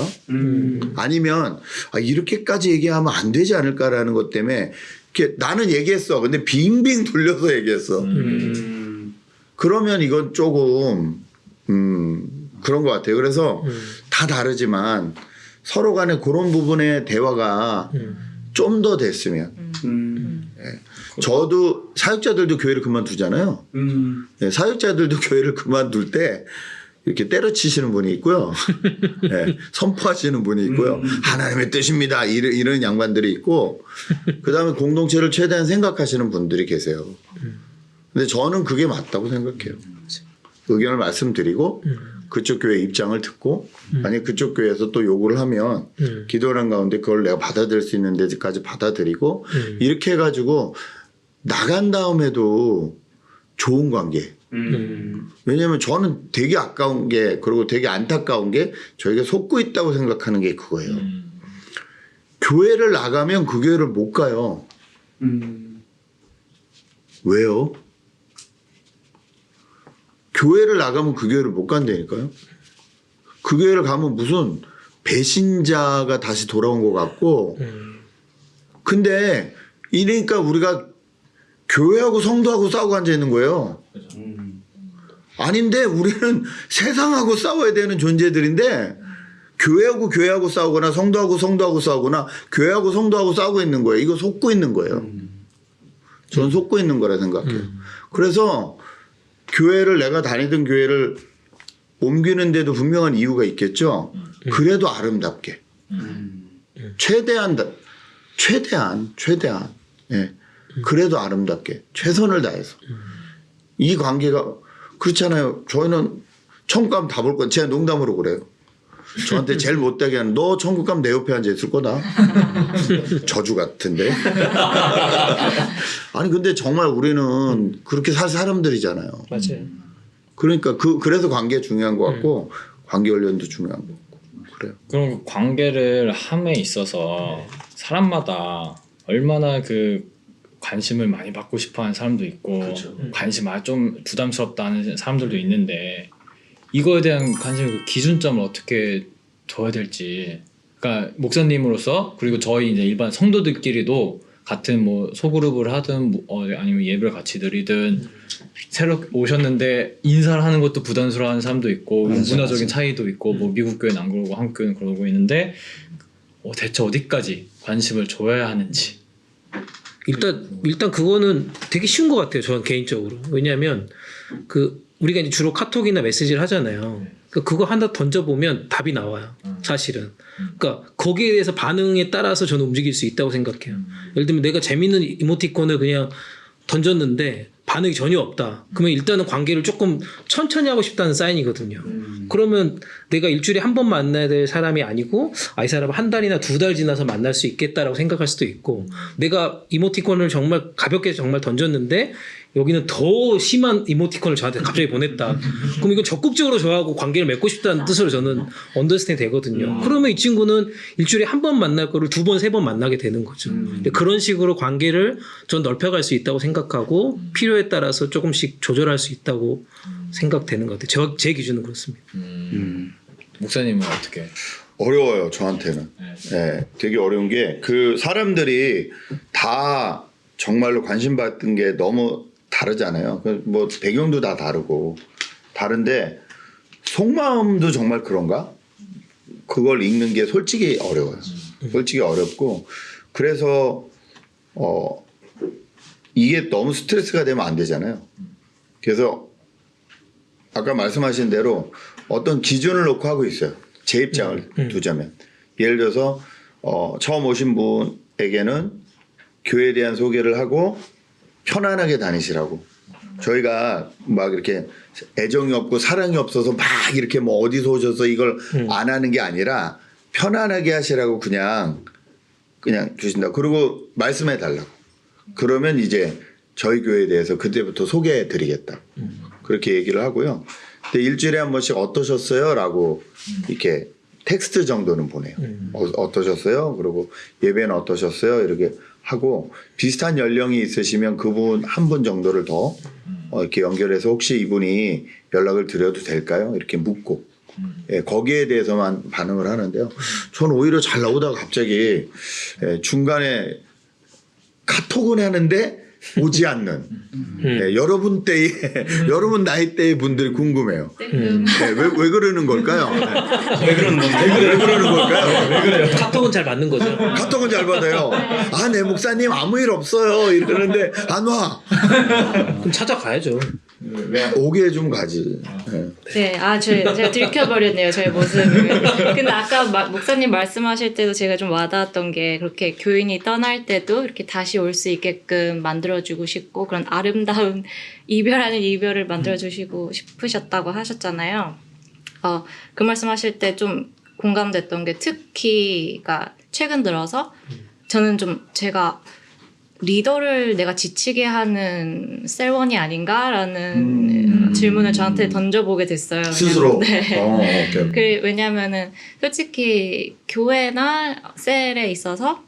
아니면 이렇게까지 얘기하면 안 되지 않을까라는 것 때문에 이렇게 나는 얘기했어. 근데 빙빙 돌려서 얘기했어. 그러면 이건 조금 그런 것 같아요. 그래서 다 다르지만 서로 간에 그런 부분의 대화가 좀 더 됐으면. 예. 저도 사역자들도 교회를 그만두잖아요. 네, 사역자들도 교회를 그만둘 때 이렇게 때려치시는 분이 있고요. 네, 선포하시는 분이 있고요. 하나님의 뜻입니다. 이런 양반들이 있고 그다음에 공동체를 최대한 생각하시는 분들이 계세요. 근데 저는 그게 맞다고 생각해요. 의견을 말씀드리고 그쪽 교회 입장을 듣고 만약 그쪽 교회에서 또 요구를 하면 기도하는 가운데 그걸 내가 받아들일 수 있는 데까지 받아들이고 이렇게 해가지고 나간 다음에도 좋은 관계. 왜냐하면 저는 되게 아까운 게 그리고 되게 안타까운 게 저희가 속고 있다고 생각하는 게 그거예요. 교회를 나가면 그 교회를 못 가요. 왜요? 교회를 나가면 그 교회를 못 간다니까요. 그 교회를 가면 무슨 배신자가 다시 돌아온 것 같고 근데 이러니까 우리가 교회하고 성도하고 싸우고 앉아 있는 거예요. 아닌데 우리는 세상하고 싸워야 되는 존재들인데 교회하고 싸우거나 성도하고 싸우거나 교회하고 성도하고 싸우고 있는 거예요. 이거 속고 있는 거예요. 저는 속고 있는 거라 생각해요. 그래서 교회를 내가 다니던 교회를 옮기는데도 분명한 이유가 있겠죠. 그래도 아름답게 최대한 예. 그래도 아름답게 최선을 다해서 이 관계가 그렇잖아요. 저희는 천국 가면 다 볼 건 제가 농담으로 그래요. 저한테 제일 못되게 하는 너 천국 가면 내 옆에 앉아 있을 거다. 저주 같은데. 아니 근데 정말 우리는 그렇게 살 사람들이잖아요. 맞아요. 그러니까 그래서 관계 중요한 것 같고 관계 훈련도 중요한 것 같고 그래요. 그럼 관계를 함에 있어서 사람마다 얼마나 그 관심을 많이 받고 싶어하는 사람도 있고 관심 좀 부담스럽다는 사람들도 있는데 이거에 대한 관심 그 기준점을 어떻게 둬야 될지. 그러니까 목사님으로서 그리고 저희 이제 일반 성도들끼리도 같은 뭐 소그룹을 하든 아니면 예배를 같이 드리든 새로 오셨는데 인사를 하는 것도 부담스러워하는 사람도 있고 문화적인 차이도 있고 뭐 미국 교회는 안 그러고 한국 교회는 그러고 있는데 대체 어디까지 관심을 줘야 하는지. 일단 그거는 되게 쉬운 것 같아요. 저는 개인적으로. 왜냐하면 우리가 이제 주로 카톡이나 메시지를 하잖아요. 그거 하나 던져보면 답이 나와요. 사실은. 그러니까 거기에 대해서 반응에 따라서 저는 움직일 수 있다고 생각해요. 예를 들면 내가 재밌는 이모티콘을 그냥 던졌는데 반응이 전혀 없다. 그러면 일단은 관계를 조금 천천히 하고 싶다는 사인이거든요. 그러면 내가 일주일에 한 번 만나야 될 사람이 아니고 이 사람은 한 달이나 2달 지나서 만날 수 있겠다라고 생각할 수도 있고 내가 이모티콘을 정말 가볍게 정말 던졌는데 여기는 더 심한 이모티콘을 저한테 갑자기 보냈다. 그럼 이건 적극적으로 저하고 관계를 맺고 싶다는 뜻으로 저는 언더스탠드 되거든요. 그러면 이 친구는 일주일에 한 번 만날 거를 2번, 3번 만나게 되는 거죠. 그런 식으로 관계를 전 넓혀갈 수 있다고 생각하고 필요에 따라서 조금씩 조절할 수 있다고 생각되는 것 같아요. 제 기준은 그렇습니다. 목사님은 어떻게? 어려워요, 저한테는. 네, 되게 어려운 게 그 사람들이 다 정말로 관심 받던 게 너무 다르잖아요. 뭐 배경도 다 다르고 다른데 속마음도 정말 그런가? 그걸 읽는 게 솔직히 어려워요. 솔직히 어렵고 그래서 이게 너무 스트레스가 되면 안 되잖아요. 그래서 아까 말씀하신 대로 어떤 기준을 놓고 하고 있어요. 제 입장을 두자면 예를 들어서 처음 오신 분에게는 교회에 대한 소개를 하고 편안하게 다니시라고 저희가 막 이렇게 애정이 없고 사랑이 없어서 막 이렇게 뭐 어디서 오셔서 이걸 안 하는 게 아니라 편안하게 하시라고 그냥 주신다. 그리고 말씀해 달라고. 그러면 이제 저희 교회에 대해서 그때부터 소개해 드리겠다. 그렇게 얘기를 하고요. 근데 일주일에 한 번씩 어떠셨어요? 라고 이렇게 텍스트 정도는 보내요. 어떠셨어요? 그리고 예배는 어떠셨어요? 이렇게 하고 비슷한 연령이 있으시면 그분 한 분 정도를 더 이렇게 연결해서 혹시 이분이 연락을 드려도 될까요? 이렇게 묻고 예, 거기에 대해서만 반응을 하는데요. 저는 오히려 잘 나오다가 갑자기 중간에 카톡은 하는데 오지 않는 여러분 때의 여러분 나이 때의 분들이 궁금해요. 왜 그러는 걸까요? 왜 그러는 건가요? 왜 그러는 걸까요? 카톡은 잘 맞는 거죠. 카톡은 잘 받아요. 아, 네 목사님 아무 일 없어요. 이러는데 안 와. 그럼 찾아가야죠. 오게 좀 가지. 네. 네, 제가 들켜버렸네요, 저의 모습을. 근데 아까 목사님 말씀하실 때도 제가 좀 와닿았던 게 그렇게 교인이 떠날 때도 이렇게 다시 올 수 있게끔 만들어주고 싶고 그런 아름다운 이별하는 이별을 만들어주시고 싶으셨다고 하셨잖아요. 그 말씀하실 때 좀 공감됐던 게 특히가 최근 들어서 저는 좀 제가 리더를 내가 지치게 하는 셀원이 아닌가라는 질문을 저한테 던져보게 됐어요. 스스로. 네. 오케이. 왜냐면은 솔직히 교회나 셀에 있어서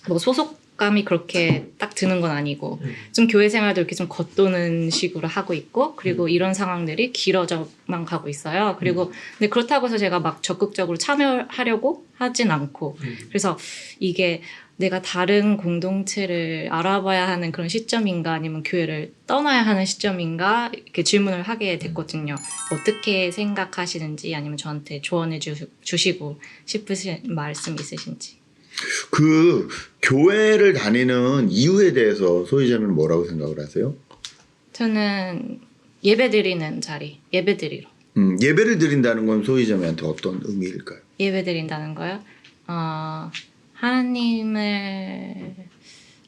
뭐 소속감이 그렇게 딱 드는 건 아니고 좀 교회 생활도 이렇게 좀 겉도는 식으로 하고 있고 그리고 이런 상황들이 길어져만 가고 있어요. 그리고 근데 그렇다고 해서 제가 막 적극적으로 참여하려고 하진 않고 그래서 이게 내가 다른 공동체를 알아봐야 하는 그런 시점인가 아니면 교회를 떠나야 하는 시점인가 이렇게 질문을 하게 됐거든요. 어떻게 생각하시는지 아니면 저한테 조언해 주시고 싶으신 말씀 있으신지. 그 교회를 다니는 이유에 대해서 소희자매는 뭐라고 생각을 하세요? 저는 예배 드리는 자리, 예배 드리러. 예배를 드린다는 건 소희자매한테 어떤 의미일까요? 예배 드린다는 거요?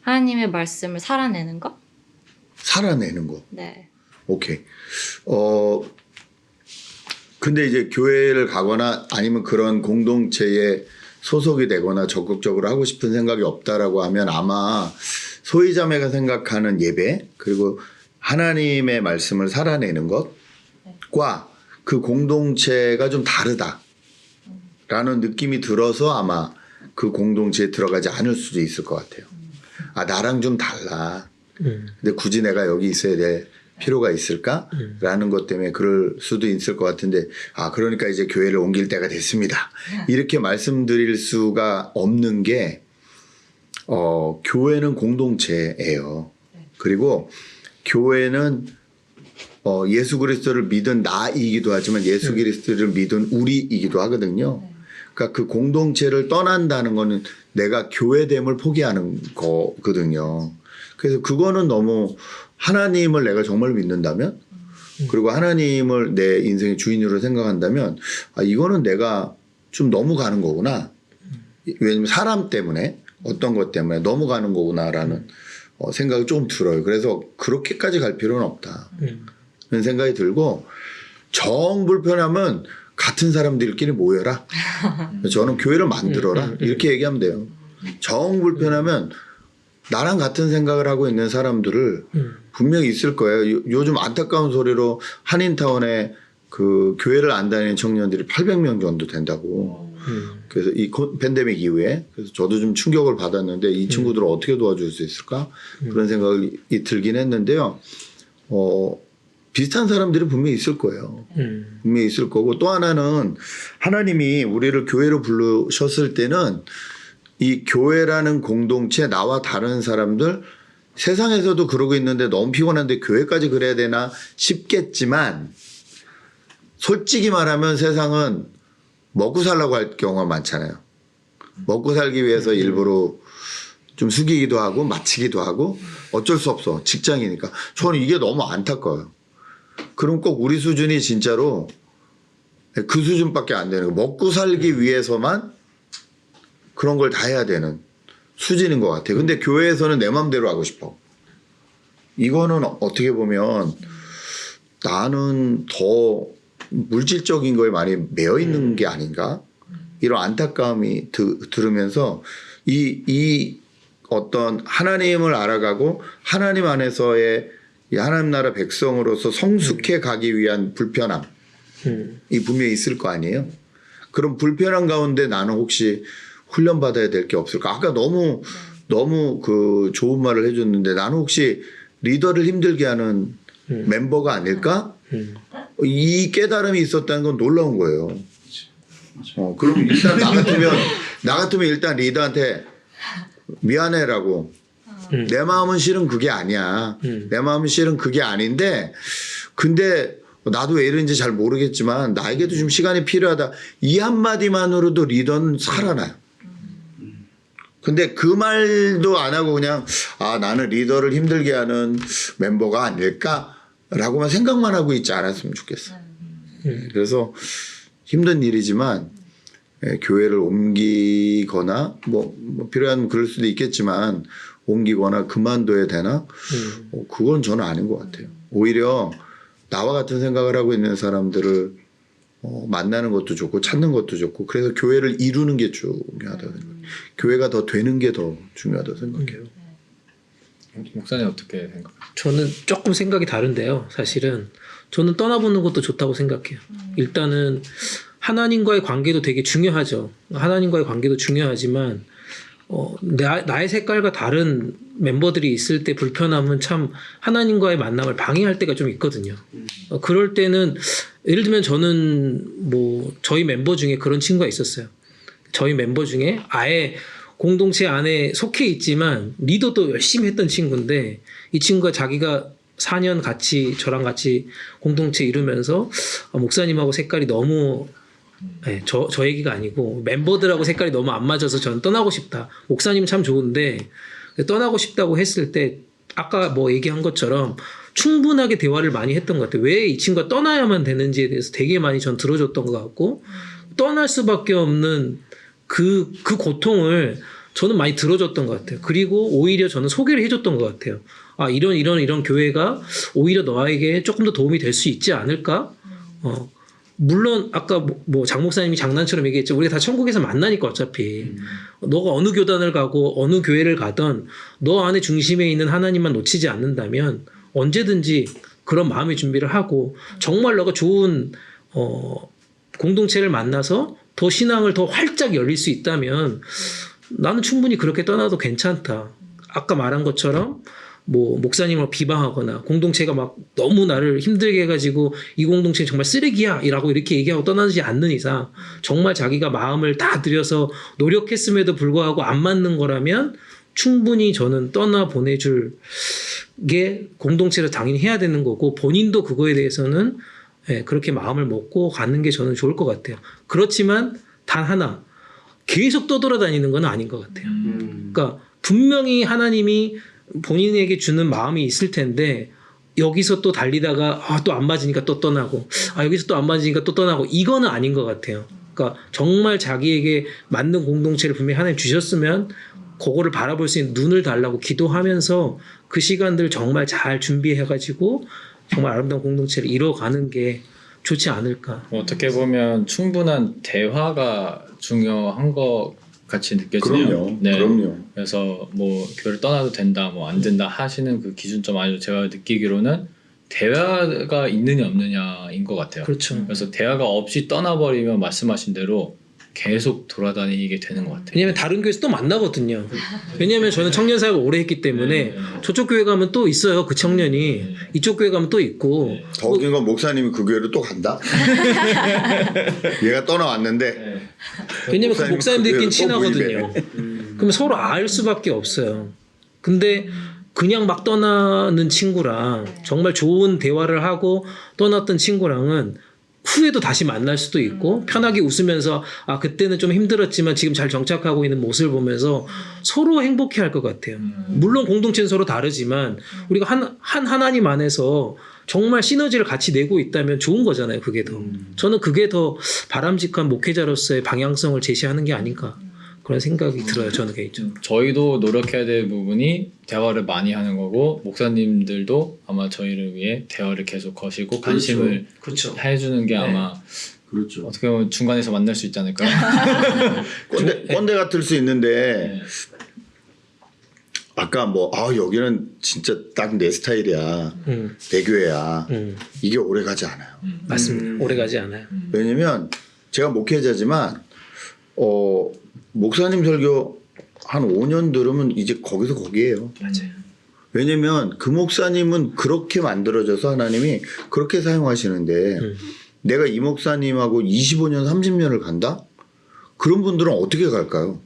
하나님의 말씀을 살아내는 거? 살아내는 거. 네. 오케이. 근데 이제 교회를 가거나 아니면 그런 공동체에 소속이 되거나 적극적으로 하고 싶은 생각이 없다라고 하면 아마 소희자매가 생각하는 예배 그리고 하나님의 말씀을 살아내는 것과 그 공동체가 좀 다르다라는 느낌이 들어서 아마 그 공동체에 들어가지 않을 수도 있을 것 같아요. 아, 나랑 좀 달라. 근데 굳이 내가 여기 있어야 될 필요가 있을까? 라는 것 때문에 그럴 수도 있을 것 같은데, 아, 그러니까 이제 교회를 옮길 때가 됐습니다. 이렇게 말씀드릴 수가 없는 게, 교회는 공동체예요. 그리고 교회는 예수 그리스도를 믿은 나이기도 하지만 예수 그리스도를 믿은 우리이기도 하거든요. 그러니까 그 공동체를 떠난다는 거는 내가 교회됨을 포기하는 거거든요. 그래서 그거는 너무 하나님을 내가 정말 믿는다면 그리고 하나님을 내 인생의 주인으로 생각한다면 아, 이거는 내가 좀 넘어가는 거구나. 왜냐면 사람 때문에 어떤 것 때문에 넘어가는 거구나라는 생각이 좀 들어요. 그래서 그렇게까지 갈 필요는 없다. 그런 생각이 들고 정 불편하면 같은 사람들끼리 모여라. 저는 교회를 만들어라. 이렇게 얘기하면 돼요. 정 불편하면 나랑 같은 생각을 하고 있는 사람들을 분명히 있을 거예요. 요즘 안타까운 소리로 한인타운에 그 교회를 안 다니는 청년들이 800명 정도 된다고. 그래서 이 팬데믹 이후에 그래서 저도 좀 충격을 받았는데 이 친구들을 어떻게 도와줄 수 있을까? 그런 생각이 들긴 했는데요. 비슷한 사람들이 분명히 있을 거예요. 분명히 있을 거고 또 하나는 하나님이 우리를 교회로 부르셨을 때는 이 교회라는 공동체 나와 다른 사람들 세상에서도 그러고 있는데 너무 피곤한데 교회까지 그래야 되나 싶겠지만 솔직히 말하면 세상은 먹고 살라고 할 경우가 많잖아요. 먹고 살기 위해서 일부러 좀 숙이기도 하고 맞추기도 하고 어쩔 수 없어. 직장이니까. 저는 이게 너무 안타까워요. 그럼 꼭 우리 수준이 진짜로 그 수준밖에 안 되는 거. 먹고 살기 위해서만 그런 걸 다 해야 되는 수준인 것 같아요. 근데 교회에서는 내 맘대로 하고 싶어. 이거는 어떻게 보면 나는 더 물질적인 거에 많이 매여 있는 게 아닌가 이런 안타까움이 들으면서 이 어떤 하나님을 알아가고 하나님 안에서의 이 하나님 나라 백성으로서 성숙해 가기 위한 불편함이 분명히 있을 거 아니에요. 그럼 불편한 가운데 나는 혹시 훈련받아야 될 게 없을까? 아까 너무 그 좋은 말을 해줬는데 나는 혹시 리더를 힘들게 하는 멤버가 아닐까? 이 깨달음이 있었다는 건 놀라운 거예요. 그럼 일단 나 같으면 일단 리더한테 미안해라고. 내 마음은 실은 그게 아니야. 내 마음은 실은 그게 아닌데 근데 나도 왜 이런지 잘 모르겠지만 나에게도 좀 시간이 필요하다. 이 한마디만으로도 리더는 살아나요. 근데 그 말도 안 하고 그냥 나는 리더를 힘들게 하는 멤버가 아닐까라고만 생각만 하고 있지 않았으면 좋겠어요. 그래서 힘든 일이지만 교회를 옮기거나 뭐 필요하면 그럴 수도 있겠지만 옮기거나 그만둬야 되나? 그건 저는 아닌 것 같아요. 오히려 나와 같은 생각을 하고 있는 사람들을 만나는 것도 좋고 찾는 것도 좋고 그래서 교회를 이루는 게 중요하다고 생각해요. 교회가 더 되는 게 더 중요하다고 생각해요. 목사님 어떻게 생각하세요? 저는 조금 생각이 다른데요. 사실은 저는 떠나보는 것도 좋다고 생각해요. 일단은 하나님과의 관계도 되게 중요하죠. 하나님과의 관계도 중요하지만 나의 색깔과 다른 멤버들이 있을 때 불편함은 참 하나님과의 만남을 방해할 때가 좀 있거든요. 그럴 때는 예를 들면 저는 뭐 저희 멤버 중에 그런 친구가 있었어요. 저희 멤버 중에 아예 공동체 안에 속해 있지만 리더도 열심히 했던 친구인데 이 친구가 자기가 4년 같이 저랑 같이 공동체 이루면서 목사님하고 색깔이 너무 저 얘기가 아니고 멤버들하고 색깔이 너무 안 맞아서 저는 떠나고 싶다. 목사님은 참 좋은데 떠나고 싶다고 했을 때 아까 뭐 얘기한 것처럼 충분하게 대화를 많이 했던 것 같아요. 왜 이 친구가 떠나야만 되는지에 대해서 되게 많이 전 들어줬던 것 같고 떠날 수밖에 없는 그 고통을 저는 많이 들어줬던 것 같아요. 그리고 오히려 저는 소개를 해줬던 것 같아요. 이런 교회가 오히려 너에게 조금 더 도움이 될 수 있지 않을까? 물론 아까 뭐 장 목사님이 장난처럼 얘기했죠. 우리가 다 천국에서 만나니까 어차피 너가 어느 교단을 가고 어느 교회를 가던 너 안에 중심에 있는 하나님만 놓치지 않는다면 언제든지 그런 마음의 준비를 하고 정말 너가 좋은 공동체를 만나서 더 신앙을 더 활짝 열릴 수 있다면 나는 충분히 그렇게 떠나도 괜찮다. 아까 말한 것처럼 뭐 목사님을 비방하거나 공동체가 막 너무 나를 힘들게 해가지고 이 공동체 정말 쓰레기야 이라고 이렇게 얘기하고 떠나지 않는 이상 정말 자기가 마음을 다 들여서 노력했음에도 불구하고 안 맞는 거라면 충분히 저는 떠나 보내줄 게 공동체를 당연히 해야 되는 거고 본인도 그거에 대해서는 그렇게 마음을 먹고 가는 게 저는 좋을 것 같아요. 그렇지만 단 하나 계속 떠돌아다니는 건 아닌 것 같아요. 그러니까 분명히 하나님이 본인에게 주는 마음이 있을 텐데 여기서 또 달리다가 또 안 맞으니까 또 떠나고 여기서 또 안 맞으니까 또 떠나고 이거는 아닌 것 같아요. 그러니까 정말 자기에게 맞는 공동체를 분명히 하나님 주셨으면 그거를 바라볼 수 있는 눈을 달라고 기도하면서 그 시간들 정말 잘 준비해가지고 정말 아름다운 공동체를 이뤄가는 게 좋지 않을까. 어떻게 보면 충분한 대화가 중요한 것 같이 느껴지네요. 그럼요. 그래서 뭐 교회를 떠나도 된다, 뭐 안 된다 하시는 그 기준점 아니죠. 제가 느끼기로는 대화가 있느냐 없느냐인 것 같아요. 그렇죠. 그래서 대화가 없이 떠나버리면 말씀하신 대로 계속 돌아다니게 되는 것 같아요. 왜냐면 다른 교회에서 또 만나거든요. 왜냐면 저는 청년 사역을 오래 했기 때문에 저쪽 교회 가면 또 있어요. 그 청년이. 이쪽 교회 가면 또 있고. 더 웃긴 건 목사님이 그 교회로 또 간다? 얘가 떠나왔는데 왜냐면 그 목사님들끼리 또 친하거든요. 그럼 서로 알 수밖에 없어요. 근데 그냥 막 떠나는 친구랑 정말 좋은 대화를 하고 떠났던 친구랑은 후에도 다시 만날 수도 있고 편하게 웃으면서 그때는 좀 힘들었지만 지금 잘 정착하고 있는 모습을 보면서 서로 행복해 할 것 같아요. 물론 공동체는 서로 다르지만 우리가 한 하나님 안에서 정말 시너지를 같이 내고 있다면 좋은 거잖아요. 그게 더. 저는 그게 더 바람직한 목회자로서의 방향성을 제시하는 게 아닌가 그런 생각이 들어요. 저는 개인적으로. 저희도 노력해야 될 부분이 대화를 많이 하는 거고 목사님들도 아마 저희를 위해 대화를 계속 거시고 관심을 그렇죠. 해주는 게 아마 그렇죠. 어떻게 보면 중간에서 만날 수 있지 않을까요? 꼰대 같을 수 있는데 네. 아까 뭐 여기는 진짜 딱 내 스타일이야. 내 교회야. 이게 오래 가지 않아요. 맞습니다. 오래 가지 않아요. 왜냐면 제가 목회자지만 목사님 설교 한 5년 들으면 이제 거기서 거기에요. 맞아요. 왜냐면 그 목사님은 그렇게 만들어져서 하나님이 그렇게 사용하시는데 내가 이 목사님하고 25년 30년을 간다? 그런 분들은 어떻게 갈까요?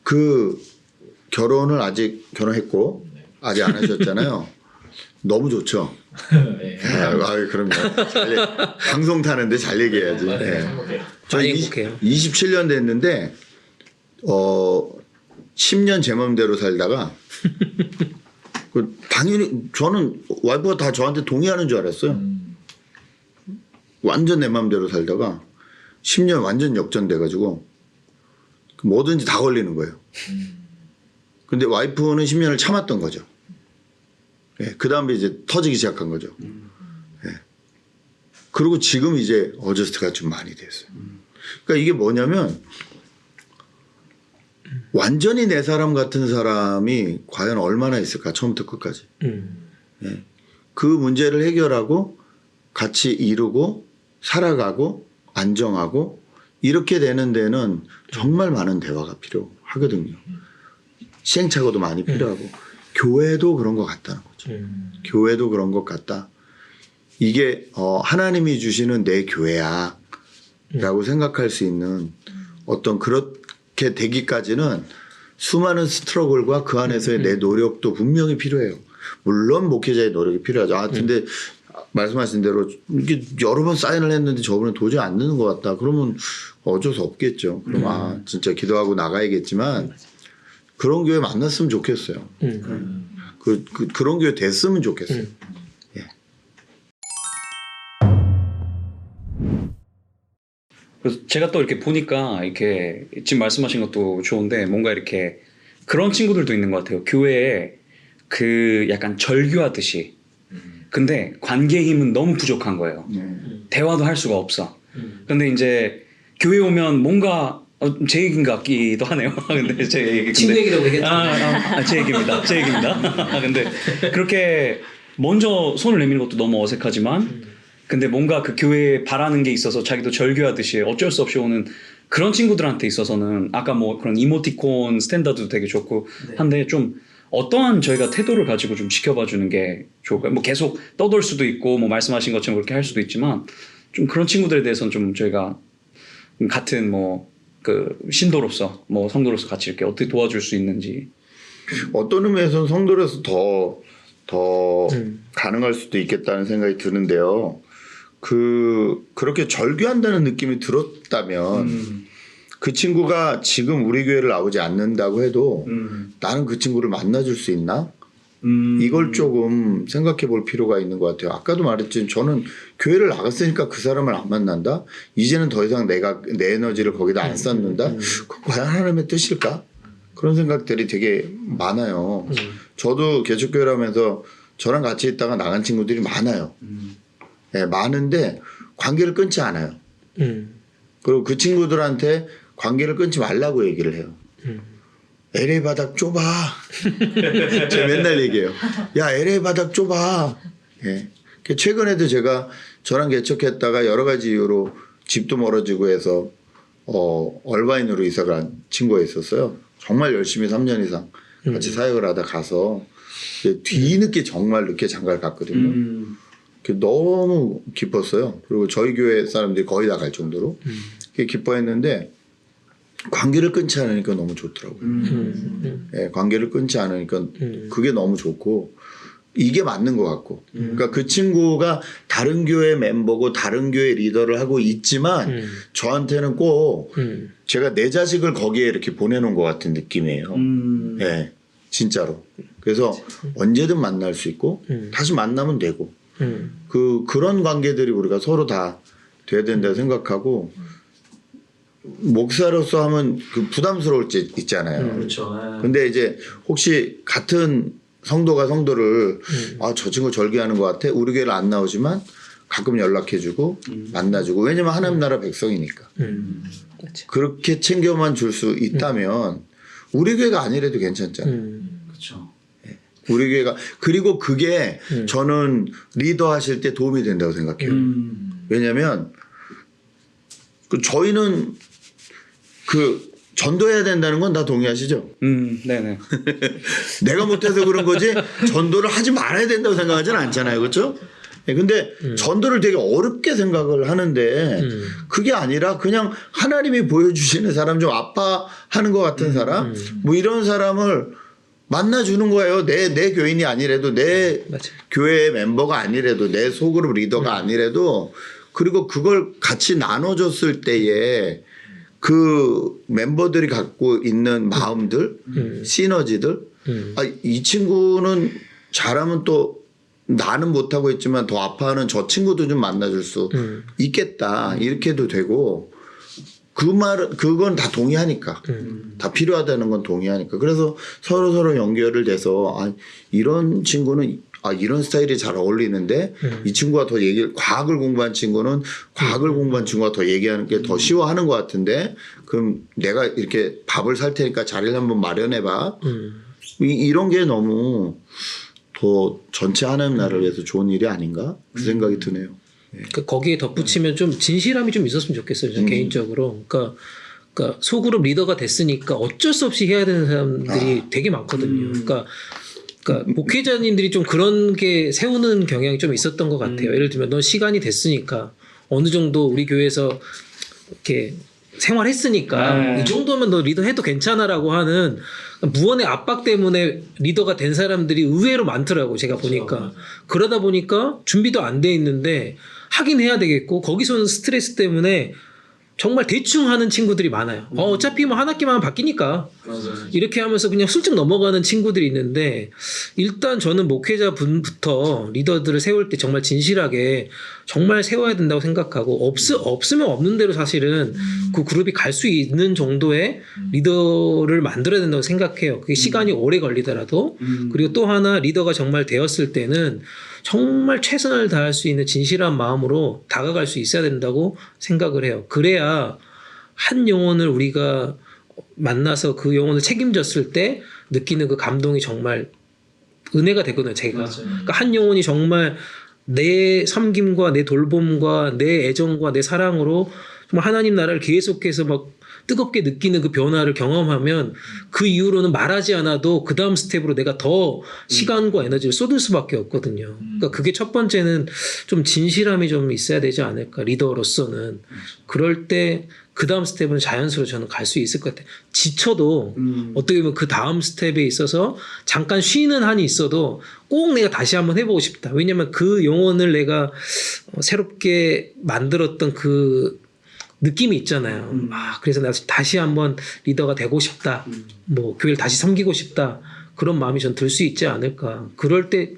그 결혼을 아직 결혼했고 아직 안 하셨잖아요. 너무 좋죠. 네. 그럼요. 방송 타는데 잘 얘기해야지. 네. 저 많이 행복해요. 27년 됐는데 10년 제 맘대로 살다가 당연히 저는 와이프가 다 저한테 동의하는 줄 알았어요. 완전 내 맘대로 살다가 10년 완전 역전돼가지고 뭐든지 다 걸리는 거예요. 근데 와이프는 10년을 참았던 거죠. 예, 그 다음에 이제 터지기 시작한 거죠. 예. 그리고 지금 이제 어저스트가 좀 많이 됐어요. 그러니까 이게 뭐냐면 완전히 내 사람 같은 사람이 과연 얼마나 있을까 처음부터 끝까지. 예. 그 문제를 해결하고 같이 이루고 살아가고 안정하고 이렇게 되는 데는 정말 많은 대화가 필요하거든요. 시행착오도 많이 필요하고 교회도 그런 것 같다는 거죠. 교회도 그런 것 같다. 이게 하나님이 주시는 내 교회야 라고 생각할 수 있는 어떤 그렇게 되기까지는 수많은 스트러글과 그 안에서의 내 노력도 분명히 필요해요. 물론 목회자의 노력이 필요하죠. 근데 말씀하신 대로 이게 여러 번 사인을 했는데 저분은 도저히 안 되는 것 같다. 그러면 어쩔 수 없겠죠. 그럼 진짜 기도하고 나가야겠지만 그런 교회 만났으면 좋겠어요. 그런 교회 됐으면 좋겠어요. 예. 그래서 제가 또 이렇게 보니까 이렇게 지금 말씀하신 것도 좋은데 뭔가 이렇게 그런 친구들도 있는 것 같아요. 교회에 그 약간 절규하듯이. 근데 관계의 힘은 너무 부족한 거예요. 대화도 할 수가 없어. 근데 이제 교회 오면 뭔가 제 얘기인 것 같기도 하네요. 근데 제 얘기. 친구 얘기라고 얘기했잖아요. 제 얘기입니다. 제 얘기입니다. 근데 그렇게 먼저 손을 내미는 것도 너무 어색하지만 근데 뭔가 그 교회에 바라는 게 있어서 자기도 절규하듯이 어쩔 수 없이 오는 그런 친구들한테 있어서는 아까 뭐 그런 이모티콘 스탠다드도 되게 좋고 한데 좀 어떠한 저희가 태도를 가지고 좀 지켜봐 주는 게 좋을까요? 뭐 계속 떠돌 수도 있고 뭐 말씀하신 것처럼 그렇게 할 수도 있지만 좀 그런 친구들에 대해서는 좀 저희가 같은 뭐 그 신도로서 뭐 성도로서 같이 이렇게 어떻게 도와줄 수 있는지. 어떤 의미에서는 성도로서 더 가능할 수도 있겠다는 생각이 드는데요. 그렇게 절규한다는 느낌이 들었다면 그 친구가 지금 우리 교회를 나오지 않는다고 해도 나는 그 친구를 만나줄 수 있나? 이걸 조금 생각해 볼 필요가 있는 것 같아요. 아까도 말했지만 저는 교회를 나갔으니까 그 사람을 안 만난다? 이제는 더 이상 내가 내 에너지를 거기다 안 쏟는다? 그건 과연 하나님의 뜻일까? 그런 생각들이 되게 많아요. 저도 개척교회를 하면서 저랑 같이 있다가 나간 친구들이 많아요. 네, 많은데 관계를 끊지 않아요. 그리고 그 친구들한테 관계를 끊지 말라고 얘기를 해요. LA 바닥 좁아. 제가 맨날 얘기해요. 야, LA 바닥 좁아. 예. 최근에도 제가 저랑 개척했다가 여러 가지 이유로 집도 멀어지고 해서 얼바인으로 이사간 친구가 있었어요. 정말 열심히 3년 이상 같이 사역을 하다 가서 뒤늦게 정말 늦게 장가를 갔거든요. 너무 기뻤어요. 그리고 저희 교회 사람들이 거의 다 갈 정도로 기뻐했는데 관계를 끊지 않으니까 너무 좋더라고요. 예, 관계를 끊지 않으니까 그게 너무 좋고 이게 맞는 것 같고 그러니까 그 친구가 다른 교회 멤버고 다른 교회 리더를 하고 있지만 저한테는 꼭 제가 내 자식을 거기에 이렇게 보내놓은 것 같은 느낌이에요. 예, 진짜로. 그래서 언제든 만날 수 있고 다시 만나면 되고 그런 관계들이 우리가 서로 다 돼야 된다고 생각하고 목사로서 하면 그 부담스러울 때 있잖아요. 그렇죠. 근데 이제 혹시 같은 성도가 성도를 아, 저 친구 절개하는 것 같아. 우리 교회를 안 나오지만 가끔 연락해주고 만나주고 왜냐면 하나님 나라 백성이니까 그렇지. 그렇게 챙겨만 줄 수 있다면 우리 교회가 아니래도 괜찮잖아요. 그렇죠. 우리 교회가 그리고 그게 저는 리더 하실 때 도움이 된다고 생각해요. 왜냐하면 그 저희는 그 전도해야 된다는 건 다 동의하시죠? 네네. 내가 못해서 그런 거지 전도를 하지 말아야 된다고 생각하지는 않잖아요. 그렇죠? 근데 전도를 되게 어렵게 생각을 하는데 그게 아니라 그냥 하나님이 보여주시는 사람 좀 아파하는 것 같은 사람 뭐 이런 사람을 만나주는 거예요. 내 교인이 아니래도 내 맞아. 교회 멤버가 아니래도 내 소그룹 리더가 아니래도 그리고 그걸 같이 나눠줬을 때에 그 멤버들이 갖고 있는 마음들 시너지들 아, 이 친구는 잘하면 또 나는 못하고 있지만 더 아파하는 저 친구도 좀 만나줄 수 있겠다 이렇게도 되고 그 말은 그건 다 동의하니까 다 필요하다는 건 동의하니까 그래서 서로 연결을 돼서 아, 이런 친구는 아, 이런 스타일이 잘 어울리는데 이 친구가 더 과학을 공부한 친구는 과학을 공부한 친구가 더 얘기하는 게 더 쉬워하는 것 같은데 그럼 내가 이렇게 밥을 살 테니까 자리를 한번 마련해봐 이런 게 너무 더 전체 하나님 나라를 위해서 좋은 일이 아닌가 그 생각이 드네요. 그 거기에 덧붙이면 좀 진실함이 좀 있었으면 좋겠어요. 저는 개인적으로. 그러니까 소그룹 리더가 됐으니까 어쩔 수 없이 해야 되는 사람들이 되게 많거든요. 그러니까 목회자님들이 좀 그런 게 세우는 경향이 좀 있었던 것 같아요. 예를 들면 넌 시간이 됐으니까 어느 정도 우리 교회에서 이렇게 생활했으니까 이 정도면 너 리더 해도 괜찮아라고 하는 무언의 압박 때문에 리더가 된 사람들이 의외로 많더라고 제가 보니까. 그러다 보니까 준비도 안 돼 있는데 하긴 해야 되겠고 거기서는 스트레스 때문에 정말 대충 하는 친구들이 많아요. 어차피 뭐 한 학기만 하면 바뀌니까. 이렇게 하면서 그냥 슬쩍 넘어가는 친구들이 있는데 일단 저는 목회자분부터 리더들을 세울 때 정말 진실하게 정말 세워야 된다고 생각하고 없으면 없는 대로 사실은 그 그룹이 갈 수 있는 정도의 리더를 만들어야 된다고 생각해요. 그게 시간이 오래 걸리더라도. 그리고 또 하나 리더가 정말 되었을 때는 정말 최선을 다할 수 있는 진실한 마음으로 다가갈 수 있어야 된다고 생각을 해요. 그래야 한 영혼을 우리가 만나서 그 영혼을 책임졌을 때 느끼는 그 감동이 정말 은혜가 되거든요. 제가. 그러니까 한 영혼이 정말 내 섬김과 내 돌봄과 내 애정과 내 사랑으로 정말 하나님 나라를 계속해서 막 뜨겁게 느끼는 그 변화를 경험하면 그 이후로는 말하지 않아도 그 다음 스텝으로 내가 더 시간과 에너지를 쏟을 수밖에 없거든요. 그러니까 그게 첫 번째는 좀 진실함이 좀 있어야 되지 않을까 리더로서는. 그럴 때 그 다음 스텝은 자연스러워 저는 갈 수 있을 것 같아요. 지쳐도 어떻게 보면 그 다음 스텝에 있어서 잠깐 쉬는 한이 있어도 꼭 내가 다시 한번 해보고 싶다. 왜냐면 그 영혼을 내가 새롭게 만들었던 그 느낌이 있잖아요. 그래서 나 다시 한번 리더가 되고 싶다. 뭐 교회를 다시 섬기고 싶다. 그런 마음이 전 들 수 있지 않을까. 그럴 때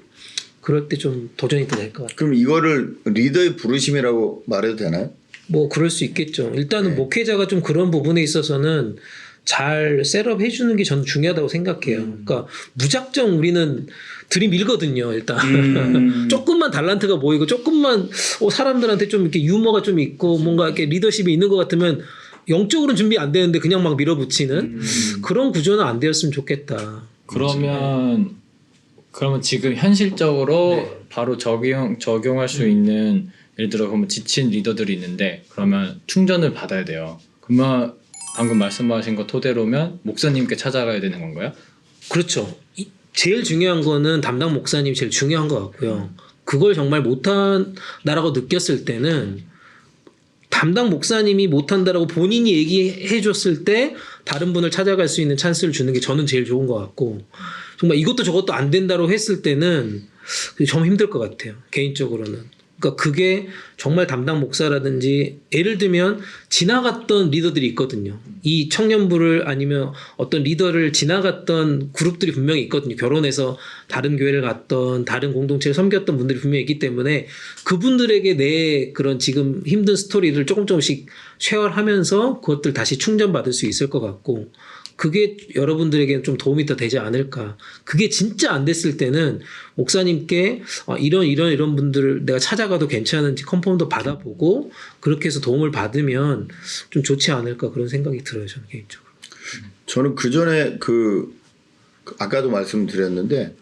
좀 도전이 될 것 같아요. 그럼 이거를 리더의 부르심이라고 말해도 되나요? 뭐 그럴 수 있겠죠. 일단은 목회자가 좀 그런 부분에 있어서는 잘 셋업 해주는 게 저는 중요하다고 생각해요. 그러니까 무작정 우리는 들이밀거든요. 일단 조금만 달란트가 보이고 조금만 사람들한테 좀 이렇게 유머가 좀 있고 뭔가 이렇게 리더십이 있는 것 같으면 영적으로는 준비 안 되는데 그냥 막 밀어붙이는 그런 구조는 안 되었으면 좋겠다. 그러면 지금 현실적으로 바로 적용할 수 있는 예를 들어 그러면 지친 리더들이 있는데 그러면 충전을 받아야 돼요. 그러면 방금 말씀하신 거 토대로면 목사님께 찾아가야 되는 건가요? 그렇죠. 제일 중요한 거는 담당 목사님이 제일 중요한 것 같고요. 그걸 정말 못한다라고 느꼈을 때는 담당 목사님이 못한다라고 본인이 얘기해 줬을 때 다른 분을 찾아갈 수 있는 찬스를 주는 게 저는 제일 좋은 것 같고 정말 이것도 저것도 안 된다고 했을 때는 좀 힘들 것 같아요. 개인적으로는. 그러니까 그게 정말 담당 목사라든지 예를 들면 지나갔던 리더들이 있거든요. 이 청년부를 아니면 어떤 리더를 지나갔던 그룹들이 분명히 있거든요. 결혼해서 다른 교회를 갔던 다른 공동체를 섬겼던 분들이 분명히 있기 때문에 그분들에게 내 그런 지금 힘든 스토리를 조금씩 쉐어하면서 그것들 다시 충전받을 수 있을 것 같고 그게 여러분들에게는 좀 도움이 더 되지 않을까. 그게 진짜 안 됐을 때는 목사님께 이런 분들을 내가 찾아가도 괜찮은지 컨펌도 받아보고 그렇게 해서 도움을 받으면 좀 좋지 않을까 그런 생각이 들어요. 저는 개인적으로. 저는 그 전에 아까도 말씀드렸는데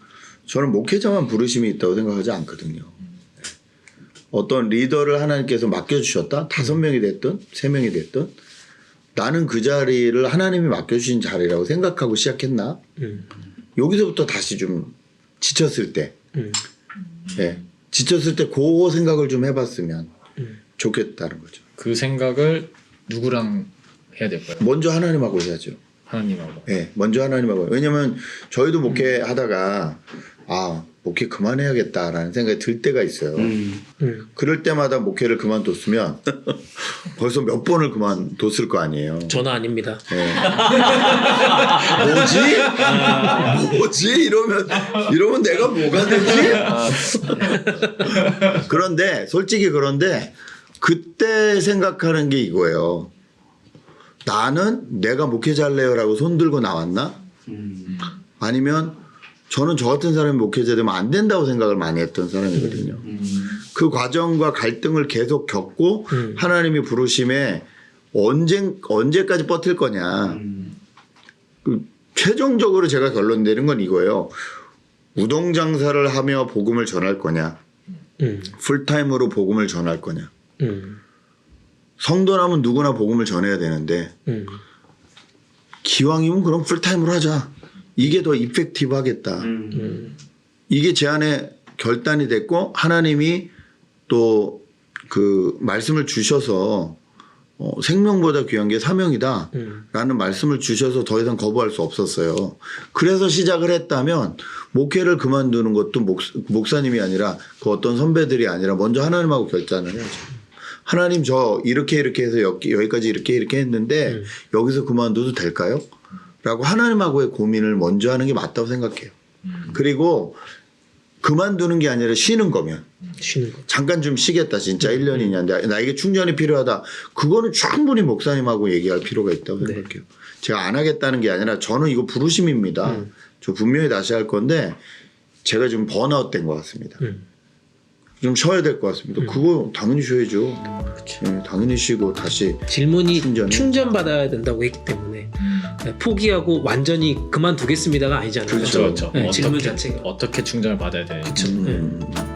저는 목회자만 부르심이 있다고 생각하지 않거든요. 어떤 리더를 하나님께서 맡겨주셨다. 5명이 됐든 3명이 됐든 나는 그 자리를 하나님이 맡겨주신 자리라고 생각하고 시작했나? 여기서부터 다시 좀 지쳤을 때, 예, 지쳤을 때 그 생각을 좀 해봤으면 좋겠다는 거죠. 그 생각을 누구랑 해야 될까요? 먼저 하나님하고 해야죠. 하나님하고. 예, 먼저 하나님하고. 왜냐면 저희도 목회하다가 목회 그만해야겠다라는 생각이 들 때가 있어요. 그럴 때마다 목회를 그만뒀으면 벌써 몇 번을 그만뒀을 거 아니에요. 저는 아닙니다. 예. 뭐지? 이러면 내가 뭐가 되지? 그런데 솔직히 그때 생각하는 게 이거예요. 나는 내가 목회자 할래요라고 손 들고 나왔나? 아니면 저는 저 같은 사람이 목회자 되면 안 된다고 생각을 많이 했던 사람이거든요. 그 과정과 갈등을 계속 겪고 하나님이 부르심에 언제까지 버틸 거냐. 최종적으로 제가 결론 내린 건 이거예요. 우동장사를 하며 복음을 전할 거냐. 풀타임으로 복음을 전할 거냐. 성도라면 누구나 복음을 전해야 되는데 기왕이면 그럼 풀타임으로 하자. 이게 더 이펙티브 하겠다. 이게 제 안에 결단이 됐고 하나님이 또 그 말씀을 주셔서 생명보다 귀한 게 사명이다 라는 말씀을 주셔서 더 이상 거부할 수 없었어요. 그래서 시작을 했다면 목회를 그만두는 것도 목사님이 아니라 그 어떤 선배들이 아니라 먼저 하나님하고 결단을 해야죠. 하나님 저 이렇게 해서 여기까지 이렇게 했는데 여기서 그만둬도 될까요? 라고 하나님하고의 고민을 먼저 하는 게 맞다고 생각해요. 그리고 그만두는 게 아니라 쉬는 거면 잠깐 좀 쉬겠다 진짜 1년이냐 나에게 충전이 필요하다. 그거는 충분히 목사님하고 얘기할 필요가 있다고 생각해요. 제가 안 하겠다는 게 아니라 저는 이거 부르심입니다. 저 분명히 다시 할 건데 제가 지금 번아웃 된 것 같습니다. 좀 쉬어야 될 것 같습니다. 그거 당연히 쉬어야죠. 네, 당연히 쉬고 다시 질문이 충전받아야 된다고 했기 때문에 포기하고 완전히 그만두겠습니다가 아니잖아요. 그렇죠. 네, 질문 자체가 어떻게 충전을 받아야 되는지. 그렇죠.